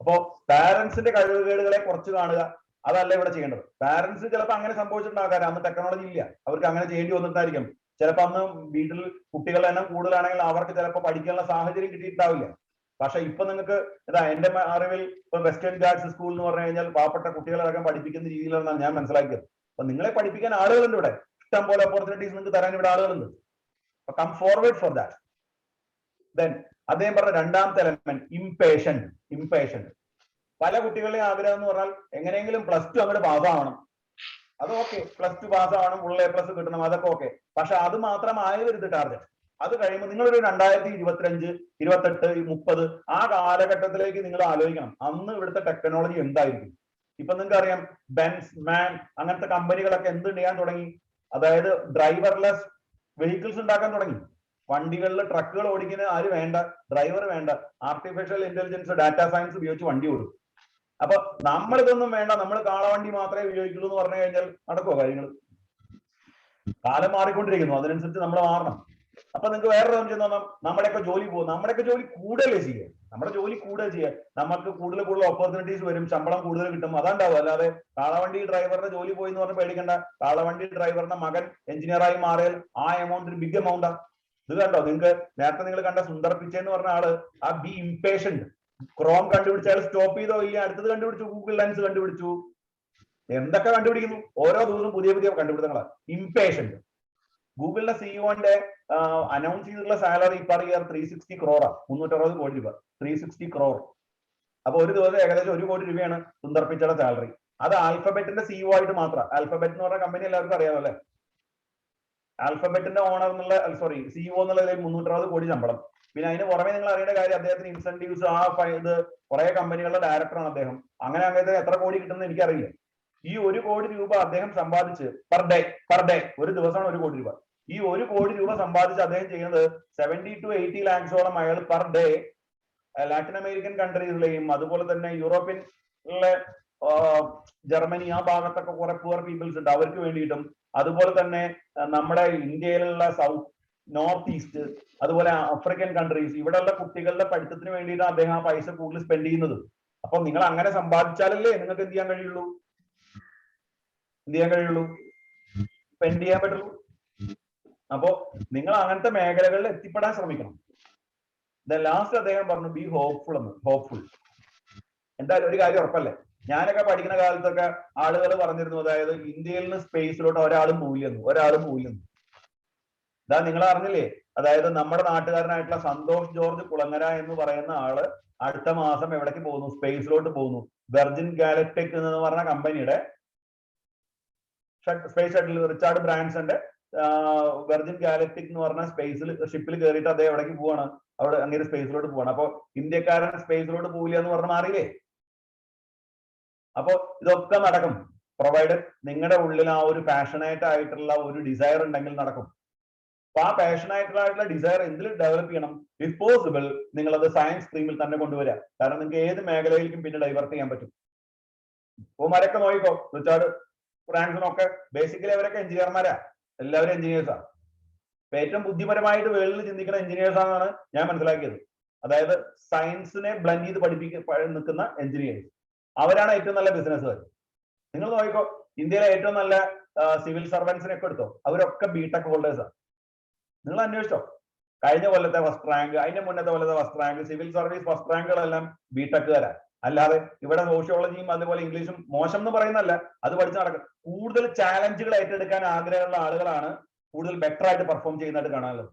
അപ്പോ പാരന്റ്സിന്റെ കഴിവുകേടുകളെ കുറച്ച് കാണുക, അതല്ല ഇവിടെ ചെയ്യേണ്ടത്. പാരന്റ്സ് ചിലപ്പോൾ അങ്ങനെ സംഭവിച്ചിട്ടുണ്ടാകാം, അന്ന് ടെക്നോളജി ഇല്ല, അവർക്ക് അങ്ങനെ ചെയ്യേണ്ടി വന്നിട്ടായിരിക്കും. ചിലപ്പോൾ അന്ന് വീട്ടിൽ കുട്ടികളുടെ എണ്ണം കൂടുതലാണെങ്കിൽ അവർക്ക് ചിലപ്പോൾ പഠിക്കാനുള്ള സാഹചര്യം കിട്ടിയിട്ടുണ്ടാവില്ല. പക്ഷെ ഇപ്പൊ നിങ്ങൾക്ക് എന്റെ അറിവിൽ ഇപ്പൊ വെസ്റ്റേൺ ഗാർഡ്സ് സ്കൂൾ എന്ന് പറഞ്ഞു കഴിഞ്ഞാൽ പാവപ്പെട്ട കുട്ടികളടക്കം പഠിപ്പിക്കുന്ന രീതിയിലാണ് ഞാൻ മനസ്സിലാക്കിയത്. അപ്പൊ നിങ്ങളെ പഠിപ്പിക്കാൻ ആളുകളുണ്ട് ഇവിടെ, ഇഷ്ടം പോലെ ഓപ്പർച്യൂണിറ്റീസ് നിങ്ങൾക്ക് തരാൻ ഇവിടെ ആളുകളുണ്ട്. അപ്പൊ come forward for that. Then അദ്ദേഹം പറഞ്ഞ രണ്ടാമത്തെ എലമെന്റ് ഇംപേഷ്യന്റ്. പല കുട്ടികളുടെയും ആഗ്രഹം എന്ന് പറഞ്ഞാൽ എങ്ങനെയെങ്കിലും +2 അങ്ങോട്ട് പാസ്സാവണം. അത് ഓക്കെ, +2 പാസ്സാവണം, ഫുൾ A+ കിട്ടണം, അതൊക്കെ ഓക്കെ. പക്ഷെ അത് മാത്രമായവരുത് ടാർഗറ്റ്. അത് കഴിയുമ്പോൾ നിങ്ങളൊരു 2025, 28, 30 ആ കാലഘട്ടത്തിലേക്ക് നിങ്ങൾ ആലോചിക്കണം. അന്ന് ഇവിടുത്തെ ടെക്നോളജി എന്തായിരിക്കും? ഇപ്പൊ നിങ്ങൾക്ക് അറിയാം, ബെൻസ്, മാൻ അങ്ങനത്തെ കമ്പനികളൊക്കെ എന്ത് ചെയ്യാൻ തുടങ്ങി? അതായത് ഡ്രൈവർലെസ് വെഹിക്കിൾസ് ഉണ്ടാക്കാൻ തുടങ്ങി. വണ്ടികളിൽ ട്രക്കുകൾ ഓടിക്കുന്ന ആര് വേണ്ട, ഡ്രൈവർ വേണ്ട, ആർട്ടിഫിഷ്യൽ ഇന്റലിജൻസ്, ഡാറ്റാ സയൻസ് ഉപയോഗിച്ച് വണ്ടി ഓടും. അപ്പൊ നമ്മളിതൊന്നും വേണ്ട, നമ്മൾ കാളവണ്ടി മാത്രമേ ഉപയോഗിക്കുള്ളൂ എന്ന് പറഞ്ഞു കഴിഞ്ഞാൽ നടക്കുമോ കാര്യങ്ങൾ? കാലം മാറിക്കൊണ്ടിരിക്കുന്നു, അതിനനുസരിച്ച് നമ്മൾ മാറണം. അപ്പൊ നിങ്ങൾക്ക് വേറെ ചെന്ന് നമ്മുടെയൊക്കെ ജോലി പോകും. നമ്മുടെയൊക്കെ ജോലി കൂടുതലേ ചെയ്യുക, നമ്മുടെ ജോലി കൂടുതൽ ചെയ്യുക. നമുക്ക് കൂടുതൽ ഓപ്പർച്യൂണിറ്റീസ് വരും, ശമ്പളം കൂടുതൽ കിട്ടും, അതാണ്ടാവും. അല്ലാതെ കാളവണ്ടി ഡ്രൈവറുടെ ജോലി പോയി എന്ന് പറഞ്ഞ് പേടിക്കണ്ട. കാളവണ്ടി ഡ്രൈവറിന്റെ മകൻ എഞ്ചിനീയറായി മാറിയാൽ ആ എമൗണ്ട് ഒരു ബിഗ് എമൗണ്ടാ. ഇത് കണ്ടോ, നിങ്ങൾക്ക് നേരത്തെ നിങ്ങൾ കണ്ട സുന്ദർ പിച്ചെ എന്ന് പറഞ്ഞ ആള് ആ ബി ഇംപേഷ്യന്റ് ക്രോം കണ്ടുപിടിച്ച അയാൾ സ്റ്റോപ്പ് ചെയ്തോ ഇല്ല, അടുത്തത് കണ്ടുപിടിച്ചു, ഗൂഗിൾ ലെൻസ് കണ്ടുപിടിച്ചു. എന്തൊക്കെ കണ്ടുപിടിക്കുന്നു? ഓരോ ദിവസവും പുതിയ പുതിയ കണ്ടുപിടുത്തങ്ങളാണ്. ഇംപേഷ്യന്റ്. ഗൂഗിളിന്റെ സിഇഒന്റെ അനൗൺസ് ചെയ്തിട്ടുള്ള സാലറി പെർ ഇയർ 360 crore, 360 കോടി രൂപ. 360 crore. അപ്പൊ ഒരു ദിവസം ഏകദേശം 1 കോടി രൂപയാണ് സുന്ദർ പിച്ചയുടെ സാലറി. അത് ആൽഫബറ്റിന്റെ സിഇഒ ആയിട്ട് മാത്രം. ആൽഫബറ്റ് എന്ന് പറഞ്ഞ കമ്പനി എല്ലാവർക്കും അറിയാമല്ലോ അല്ലെ? ആൽഫബറ്റിന്റെ ഓണർ എന്നുള്ള സിഇഒ എന്നുള്ളതിൽ 360 കോടി ശമ്പളം. പിന്നെ അതിന് പുറമെ നിങ്ങൾ അറിയേണ്ട കാര്യം, അദ്ദേഹത്തിന് ഇൻസെന്റീവ്സ്, ഇത് കുറെ കമ്പനികളുടെ ഡയറക്ടറാണ് അദ്ദേഹം. അങ്ങനെ അദ്ദേഹത്തിന് എത്ര കോടി കിട്ടുന്നത് എനിക്കറിയില്ല. ഈ 1 കോടി രൂപ അദ്ദേഹം സമ്പാദിച്ച് പെർ ഡേ ഒരു ദിവസമാണ് 1 കോടി രൂപ. ഈ 1 കോടി രൂപ സമ്പാദിച്ച് അദ്ദേഹം ചെയ്യുന്നത് 70 to 80 lakhs അയാൾ പെർ ഡേ ലാറ്റിൻ അമേരിക്കൻ കൺട്രീസിലെയും അതുപോലെ തന്നെ യൂറോപ്യനിലെ ജർമ്മനി ആ ഭാഗത്തൊക്കെ കുറെ പുവർ പീപ്പിൾസ് ഉണ്ട്, അവർക്ക് വേണ്ടിയിട്ടും അതുപോലെ തന്നെ നമ്മുടെ ഇന്ത്യയിലുള്ള സൗത്ത് നോർത്ത് ഈസ്റ്റ് അതുപോലെ ആഫ്രിക്കൻ കൺട്രീസ് ഇവിടെയുള്ള കുട്ടികളുടെ പഠിത്തത്തിന് വേണ്ടിയിട്ടാണ് അദ്ദേഹം ആ പൈസ കൂടുതൽ സ്പെൻഡ് ചെയ്യുന്നത്. അപ്പൊ നിങ്ങൾ അങ്ങനെ സമ്പാദിച്ചാലല്ലേ നിങ്ങൾക്ക് എന്ത് ചെയ്യാൻ കഴിയുള്ളൂ? സ്പെൻഡ് ചെയ്യാൻ പറ്റുള്ളൂ. അപ്പോ നിങ്ങൾ അങ്ങനത്തെ മേഖലകളിൽ എത്തിപ്പെടാൻ ശ്രമിക്കണം. ലാസ്റ്റ് അദ്ദേഹം പറഞ്ഞു ബി ഹോപ്പ്ഫുൾ. എന്തായാലും ഒരു കാര്യം ഉറപ്പല്ലേ, ഞാനൊക്കെ പഠിക്കുന്ന കാലത്തൊക്കെ ആളുകൾ പറഞ്ഞിരുന്നു, അതായത് ഇന്ത്യയിൽ നിന്ന് സ്പേസിലോട്ട് ഒരാളും പോയില്ലെന്ന്. ഇതാ നിങ്ങൾ അറിഞ്ഞില്ലേ, അതായത് നമ്മുടെ നാട്ടുകാരനായിട്ടുള്ള സന്തോഷ് ജോർജ് കുളങ്ങര എന്ന് പറയുന്ന ആള് അടുത്ത മാസം എവിടേക്ക് പോകുന്നു? സ്പേസിലോട്ട് പോകുന്നു. വെർജിൻ ഗാലക്ടിക് എന്ന് പറഞ്ഞ കമ്പനിയുടെ സ്പേസ് ഷട്ടിൽ റിച്ചാർഡ് ബ്രാൻസന്റെ വെർജിൻ ഗാലക്ടിക് എന്ന് പറഞ്ഞ ഷിപ്പിൽ കയറിയിട്ട് അദ്ദേഹം എവിടേക്ക് പോവാണ്? അവിടെ അങ്ങനെ സ്പേസിലോട്ട് പോവാണ്. അപ്പൊ ഇന്ത്യക്കാരൻ സ്പേസിലോട്ട് പോവില്ല എന്ന് പറഞ്ഞ മാറിയില്ലേ? അപ്പൊ ഇതൊക്കെ നടക്കും, പ്രൊവൈഡഡ് നിങ്ങളുടെ ഉള്ളിൽ ആ ഒരു പാഷനേറ്റ് ആയിട്ടുള്ള ഒരു ഡിസയർ ഉണ്ടെങ്കിൽ നടക്കും. അപ്പൊ ആ പാഷനായിട്ടുള്ള ഡിസയർ എന്തിൽ ഡെവലപ്പ് ചെയ്യണം? ഇഫ് പോസിബിൾ നിങ്ങൾ അത് സയൻസ് സ്ട്രീമിൽ തന്നെ കൊണ്ടുവരിക. കാരണം നിങ്ങൾക്ക് ഏത് മേഖലയിലേക്കും പിന്നെ ഡൈവേർട്ട് ചെയ്യാൻ പറ്റും. മരൊക്കെ നോക്കിക്കോ, റിച്ചാർഡ് ബ്രാൻസണൊക്കെ ബേസിക്കലി അവരൊക്കെ എഞ്ചിനീയർമാരാ, എല്ലാവരും എഞ്ചിനീയേഴ്സാണ്. ഏറ്റവും ബുദ്ധിപരമായിട്ട് വേൾഡിൽ ചിന്തിക്കുന്ന എഞ്ചിനീയേഴ്സ് ആണെന്നാണ് ഞാൻ മനസ്സിലാക്കിയത്. അതായത് സയൻസിനെ ബ്ലെൻഡ് ചെയ്ത് നിൽക്കുന്ന എഞ്ചിനീയേഴ്സ്, അവരാണ് ഏറ്റവും നല്ല ബിസിനസ്സുകാർ. നിങ്ങൾ നോക്കിക്കോ, ഇന്ത്യയിലെ ഏറ്റവും നല്ല സിവിൽ സർവൻസിനെ ഒക്കെ എടുത്തോ, അവരൊക്കെ ബിടെക് ഹോൾഡേഴ്സാണ്. നിങ്ങൾ അന്വേഷിച്ചോ, കഴിഞ്ഞ കൊല്ലത്തെ ഫസ്റ്റ് റാങ്ക്, അതിന്റെ മുന്നത്തെ കൊല്ലത്തെ first rank, civil service first റാങ്കുകളെല്ലാം ബിടെക്കുകാരാണ്. അല്ലാതെ ഇവിടെ സോഷ്യോളജിയും അതുപോലെ ഇംഗ്ലീഷും മോശം എന്ന് പറയുന്നല്ല, അത് പഠിച്ച് നടക്കും. കൂടുതൽ ചാലഞ്ചുകൾ ഏറ്റെടുക്കാൻ ആഗ്രഹമുള്ള ആളുകളാണ് കൂടുതൽ ബെറ്റർ ആയിട്ട് പെർഫോം ചെയ്യുന്നതായിട്ട് കാണാനുള്ളത്.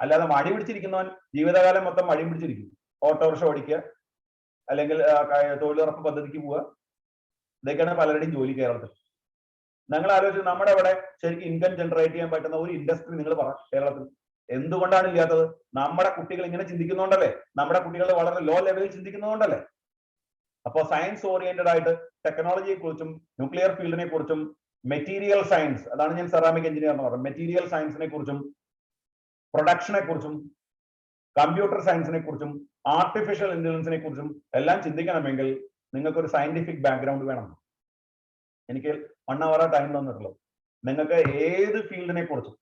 അല്ലാതെ മടി പിടിച്ചിരിക്കുന്നവൻ ജീവിതകാലം മൊത്തം മടി പിടിച്ചിരിക്കും. ഓട്ടോറിക്ഷ ഓടിക്കുക, അല്ലെങ്കിൽ തൊഴിലുറപ്പ് പദ്ധതിക്ക് പോവുക, ഇതൊക്കെയാണ് പലരുടെയും ജോലി കേരളത്തിൽ. നിങ്ങൾ ആലോചിച്ച് നമ്മുടെ അവിടെ ശരിക്കും ഇൻകം ജനറേറ്റ് ചെയ്യാൻ പറ്റുന്ന ഒരു ഇൻഡസ്ട്രി നിങ്ങൾ പറ കേരളത്തിൽ. എന്തുകൊണ്ടാണ് ഇല്ലാത്തത്? നമ്മുടെ കുട്ടികൾ ഇങ്ങനെ ചിന്തിക്കുന്നതുകൊണ്ടല്ലേ, നമ്മുടെ കുട്ടികൾ വളരെ ലോ ലെവലിൽ ചിന്തിക്കുന്നതുകൊണ്ടല്ലേ. അപ്പോൾ സയൻസ് ഓറിയന്റഡ് ആയിട്ട് ടെക്നോളജിയെ കുറിച്ചും ന്യൂക്ലിയർ ഫീൽഡിനെ കുറിച്ചും മെറ്റീരിയൽ സയൻസ്, അതാണ് ഞാൻ സെറാമിക് എഞ്ചിനീയർ എന്ന് പറയുന്നത്, മെറ്റീരിയൽ സയൻസിനെ കുറിച്ചും പ്രൊഡക്ഷനെ കുറിച്ചും കമ്പ്യൂട്ടർ സയൻസിനെ കുറിച്ചും ആർട്ടിഫിഷ്യൽ ഇന്റലിജൻസിനെ കുറിച്ചും എല്ലാം ചിന്തിക്കണമെങ്കിൽ നിങ്ങൾക്ക് ഒരു സയന്റിഫിക് ബാക്ക്ഗ്രൗണ്ട് വേണം. എനിക്ക് 1 hour ടൈം തന്നിട്ടുള്ളത്. നിങ്ങൾക്ക് ഏത് ഫീൽഡിനെ കുറിച്ചും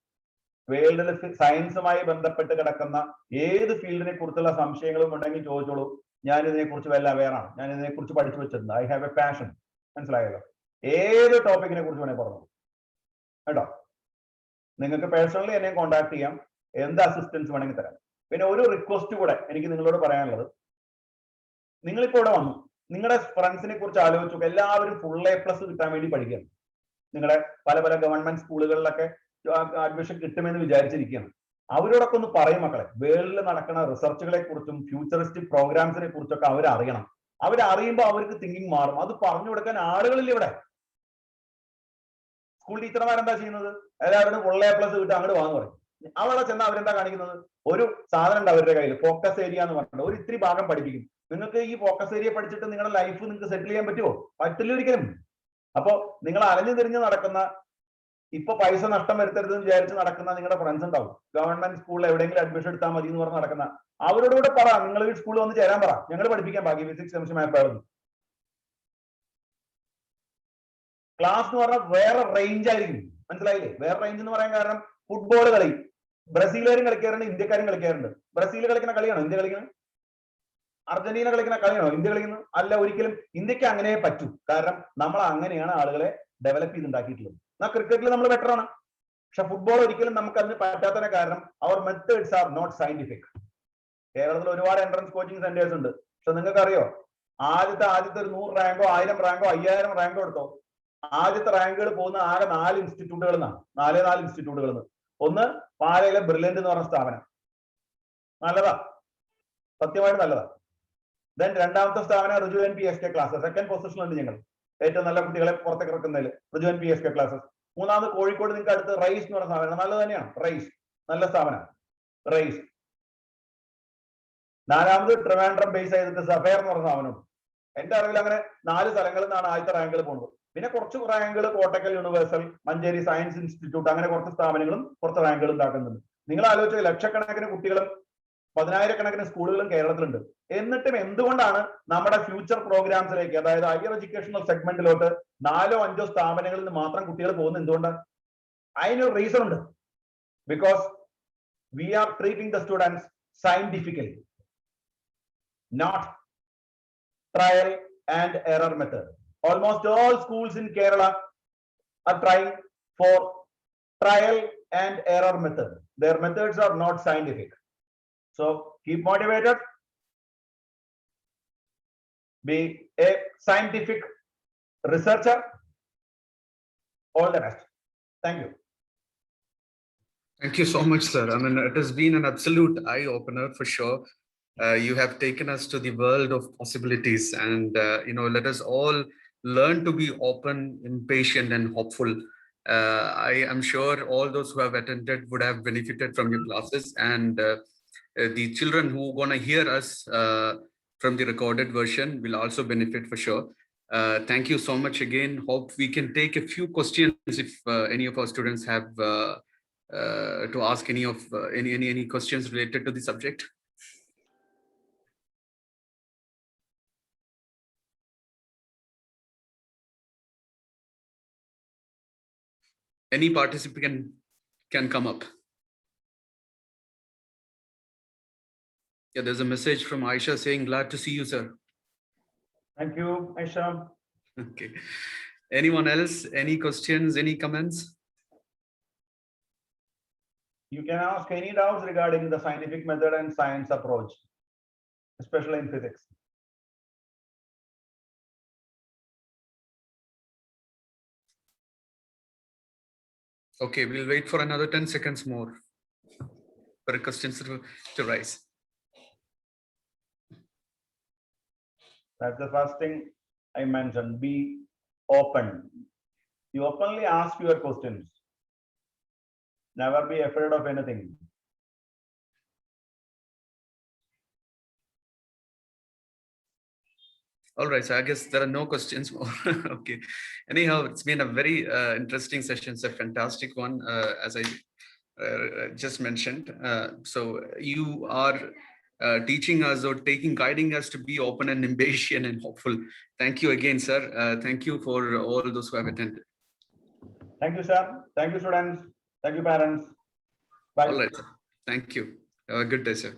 വേൾഡിൽ സയൻസുമായി ബന്ധപ്പെട്ട് കിടക്കുന്ന ഏത് ഫീൽഡിനെ കുറിച്ചുള്ള സംശയങ്ങളും ഉണ്ടെങ്കിൽ ചോദിച്ചോളൂ. ഞാൻ ഇതിനെക്കുറിച്ച് വല്ല അവെയറാണ്, ഞാൻ ഇതിനെക്കുറിച്ച് പഠിച്ചു വെച്ചിട്ടുണ്ട്. I have A passion. മനസ്സിലായല്ലോ? ഏത് ടോപ്പിക്കിനെ കുറിച്ച് വേണേൽ പറഞ്ഞു കേട്ടോ. നിങ്ങൾക്ക് പേഴ്സണലി എന്നെ കോൺടാക്ട് ചെയ്യാം, എന്ത് അസിസ്റ്റൻസ് വേണമെങ്കിൽ തരാം. പിന്നെ ഒരു റിക്വസ്റ്റ് കൂടെ എനിക്ക് നിങ്ങളോട് പറയാനുള്ളത്, നിങ്ങളിപ്പോ ഇവിടെ വന്നു, നിങ്ങളുടെ ഫ്രണ്ട്സിനെ കുറിച്ച് ആലോചിച്ചു. എല്ലാവരും ഫുൾ A+ കിട്ടാൻ വേണ്ടി പഠിക്കുകയാണ്. നിങ്ങളുടെ പല പല ഗവൺമെന്റ് സ്കൂളുകളിലൊക്കെ അഡ്മിഷൻ കിട്ടുമെന്ന് വിചാരിച്ചിരിക്കുകയാണ്. അവരോടൊക്കെ ഒന്ന് പറയും മക്കളെ, വേൾഡിൽ നടക്കുന്ന റിസർച്ചുകളെ കുറിച്ചും ഫ്യൂച്ചറിസ്റ്റിക് പ്രോഗ്രാംസിനെ കുറിച്ചൊക്കെ അവരറിയണം. അവരറിയുമ്പോൾ അവർക്ക് തിങ്കിങ് മാറും. അത് പറഞ്ഞു കൊടുക്കാൻ ആളുകളില്ല ഇവിടെ. സ്കൂൾ ടീച്ചർമാരെന്താ ചെയ്യുന്നത്? എല്ലാവരും ഫുൾ A+ കിട്ടാൻ അങ്ങോട്ട് വാങ്ങുന്നു പറയും. അവിടെ ചെന്നാൽ അവരെന്താ കാണിക്കുന്നത്? ഒരു സാധനം ഉണ്ട് അവരുടെ കയ്യിൽ, ഫോക്കസ് ഏരിയ എന്ന് പറഞ്ഞിട്ട് ഒരു ഇത്തിരി ഭാഗം പഠിപ്പിക്കും. നിങ്ങൾക്ക് ഈ ഫോക്കസ് ഏരിയ പഠിച്ചിട്ട് നിങ്ങളുടെ ലൈഫ് നിങ്ങൾക്ക് സെറ്റിൽ ചെയ്യാൻ പറ്റുമോ? പറ്റില്ല ഒരിക്കലും. അപ്പോ നിങ്ങൾ അലഞ്ഞു തിരിഞ്ഞ് നടക്കുന്ന, ഇപ്പൊ പൈസ നഷ്ടം വരുത്തരുതെന്ന് വിചാരിച്ച് നടക്കുന്ന നിങ്ങളുടെ ഫ്രണ്ട്സ് ഉണ്ടാവും. ഗവൺമെന്റ് സ്കൂളിൽ എവിടെയെങ്കിലും അഡ്മിഷൻ എടുത്താൽ മതി എന്ന് പറഞ്ഞ് നടക്കുന്ന അവരോട് പറ, നിങ്ങൾ ഈ സ്കൂളിൽ വന്ന് ചേരാൻ പറ, ഞങ്ങൾ പഠിപ്പിക്കാൻ. ബാക്കി physics, chemistry, maths, biology class എന്ന് പറഞ്ഞാൽ വേറെ റേഞ്ച് ആയിരിക്കും. മനസ്സിലായില്ലേ? വേറെ റേഞ്ച് എന്ന് പറയാൻ കാരണം, ഫുട്ബോൾ കളി ബ്രസീലുകാരും കളിക്കാറുണ്ട്, ഇന്ത്യക്കാരും കളിക്കാറുണ്ട്. ബ്രസീൽ കളിക്കുന്ന കളിയാണോ ഇന്ത്യ കളിക്കുന്നത്? അർജന്റീന കളിക്കുന്ന കളിയാണോ ഇന്ത്യ കളിക്കുന്നത്? അല്ല, ഒരിക്കലും. ഇന്ത്യക്ക് അങ്ങനെ പറ്റൂ. കാരണം നമ്മൾ അങ്ങനെയാണ് ആളുകളെ ഡെവലപ്പ് ചെയ്തുണ്ടാക്കിയിട്ടുള്ളത്. എന്നാൽ ക്രിക്കറ്റിൽ നമ്മൾ ബെറ്റർ ആണ്. പക്ഷെ ഫുട്ബോൾ ഒരിക്കലും നമുക്ക് അതിന് പറ്റാത്തതിന് കാരണം അവർ മെത്തേഡ്സ് ആർ നോട്ട് സയന്റിഫിക്. കേരളത്തിൽ ഒരുപാട് എൻട്രൻസ് കോച്ചിങ് സെന്റേഴ്സ് ഉണ്ട്. പക്ഷെ നിങ്ങൾക്ക് അറിയോ, ആദ്യത്തെ ഒരു 100 റാങ്കോ 1000 റാങ്കോ 5000 റാങ്കോ എടുത്തോ, ആദ്യത്തെ റാങ്കുകൾ പോകുന്ന ആകെ 4 ഇൻസ്റ്റിറ്റ്യൂട്ടുകളിൽ നിന്നാണ്. 4 ഇൻസ്റ്റിറ്റ്യൂട്ടുകളിൽ നിന്ന്. ഒന്ന് പാലയിലെ ബ്രില്യന്റ് എന്ന് പറഞ്ഞ സ്ഥാപനം, നല്ലതാ, സത്യമായിട്ട് നല്ലതാ. ദെൻ രണ്ടാമത്തെ സ്ഥാപനം റിജുവൻ PSK ക്ലാസ്സസ്, സെക്കൻഡ് പൊസിഷനിലുണ്ട് ഞങ്ങൾ, ഏറ്റവും നല്ല കുട്ടികളെ പുറത്തേക്ക് ഇറക്കുന്നതിൽ റിജുവൻ PSK ക്ലാസ്സസ്. മൂന്നാമത് കോഴിക്കോട് നിങ്ങൾക്ക് അടുത്ത് റൈസ് എന്ന് പറഞ്ഞ സ്ഥാപനം, നല്ലത് തന്നെയാണ്. റൈസ് നല്ല സ്ഥാപനം, റൈസ്. നാലാമത് ട്രിവാൻഡ്രം ബേസ് ചെയ്തിട്ട് സഫയർ എന്ന് പറഞ്ഞ സ്ഥാപനം. എന്റെ അറിവിൽ അങ്ങനെ 4 സ്ഥലങ്ങളിൽ നിന്നാണ് ആദ്യത്തെ റാങ്കുകൾ പോകുന്നത്. പിന്നെ കുറച്ച് റാങ്കുകൾ Kottakkal universal, Manjeri science institute, അങ്ങനെ കുറച്ച് സ്ഥാപനങ്ങളും കുറച്ച് റാങ്കുകൾ ഉണ്ടാക്കുന്നുണ്ട്. നിങ്ങൾ ആലോചിച്ച ലക്ഷക്കണക്കിന് കുട്ടികളും 10,000-കണക്കിന് സ്കൂളുകളും കേരളത്തിലുണ്ട്. എന്നിട്ടും എന്തുകൊണ്ടാണ് നമ്മുടെ ഫ്യൂച്ചർ പ്രോഗ്രാംസിലേക്ക്, അതായത് ഹയർ എഡ്യൂക്കേഷണൽ സെഗ്മെന്റിലോട്ട് 4-5 സ്ഥാപനങ്ങളിൽ നിന്ന് മാത്രം കുട്ടികൾ പോകുന്നത്? എന്തുകൊണ്ടാണ്? അതിനൊരു റീസൺ ഉണ്ട്. Because we are treating the students scientifically, not trial and error method. Almost all schools in Kerala are trying for trial and error method. Their methods are not scientific. So keep motivated. Be a scientific researcher. All the best. Thank you. Thank you so much, sir. I mean, it has been an absolute eye-opener for sure. You have taken us to the world of possibilities, and let us all learn to be open, impatient, and hopeful. I am sure all those who have attended would have benefited from your classes, and the children who are going to hear us from the recorded version will also benefit for sure. Thank you so much again. Hope we can take a few questions if any of our students have to ask any questions related to the subject. Any participant can come up. Yeah, there's a message from Aisha saying, glad to see you, sir. Thank you, Aisha. Okay. Anyone else? Any questions, any comments? You can ask any doubts regarding the scientific method and science approach, especially in physics. Okay, we'll wait for another 10 seconds more for questions to rise. That's the first thing I mentioned. Be open. You openly ask your questions. Never be afraid of anything. All right, so I guess there are no questions more. Okay. Anyhow, it's been a very interesting session. It's a fantastic one, as I just mentioned. So you are teaching us or guiding us to be open and impatient and hopeful. Thank you again, sir. Thank you for all those who have attended. Thank you, sir. Thank you, students. Thank you, parents. Bye. All right, sir. Thank you. Have a good day, sir.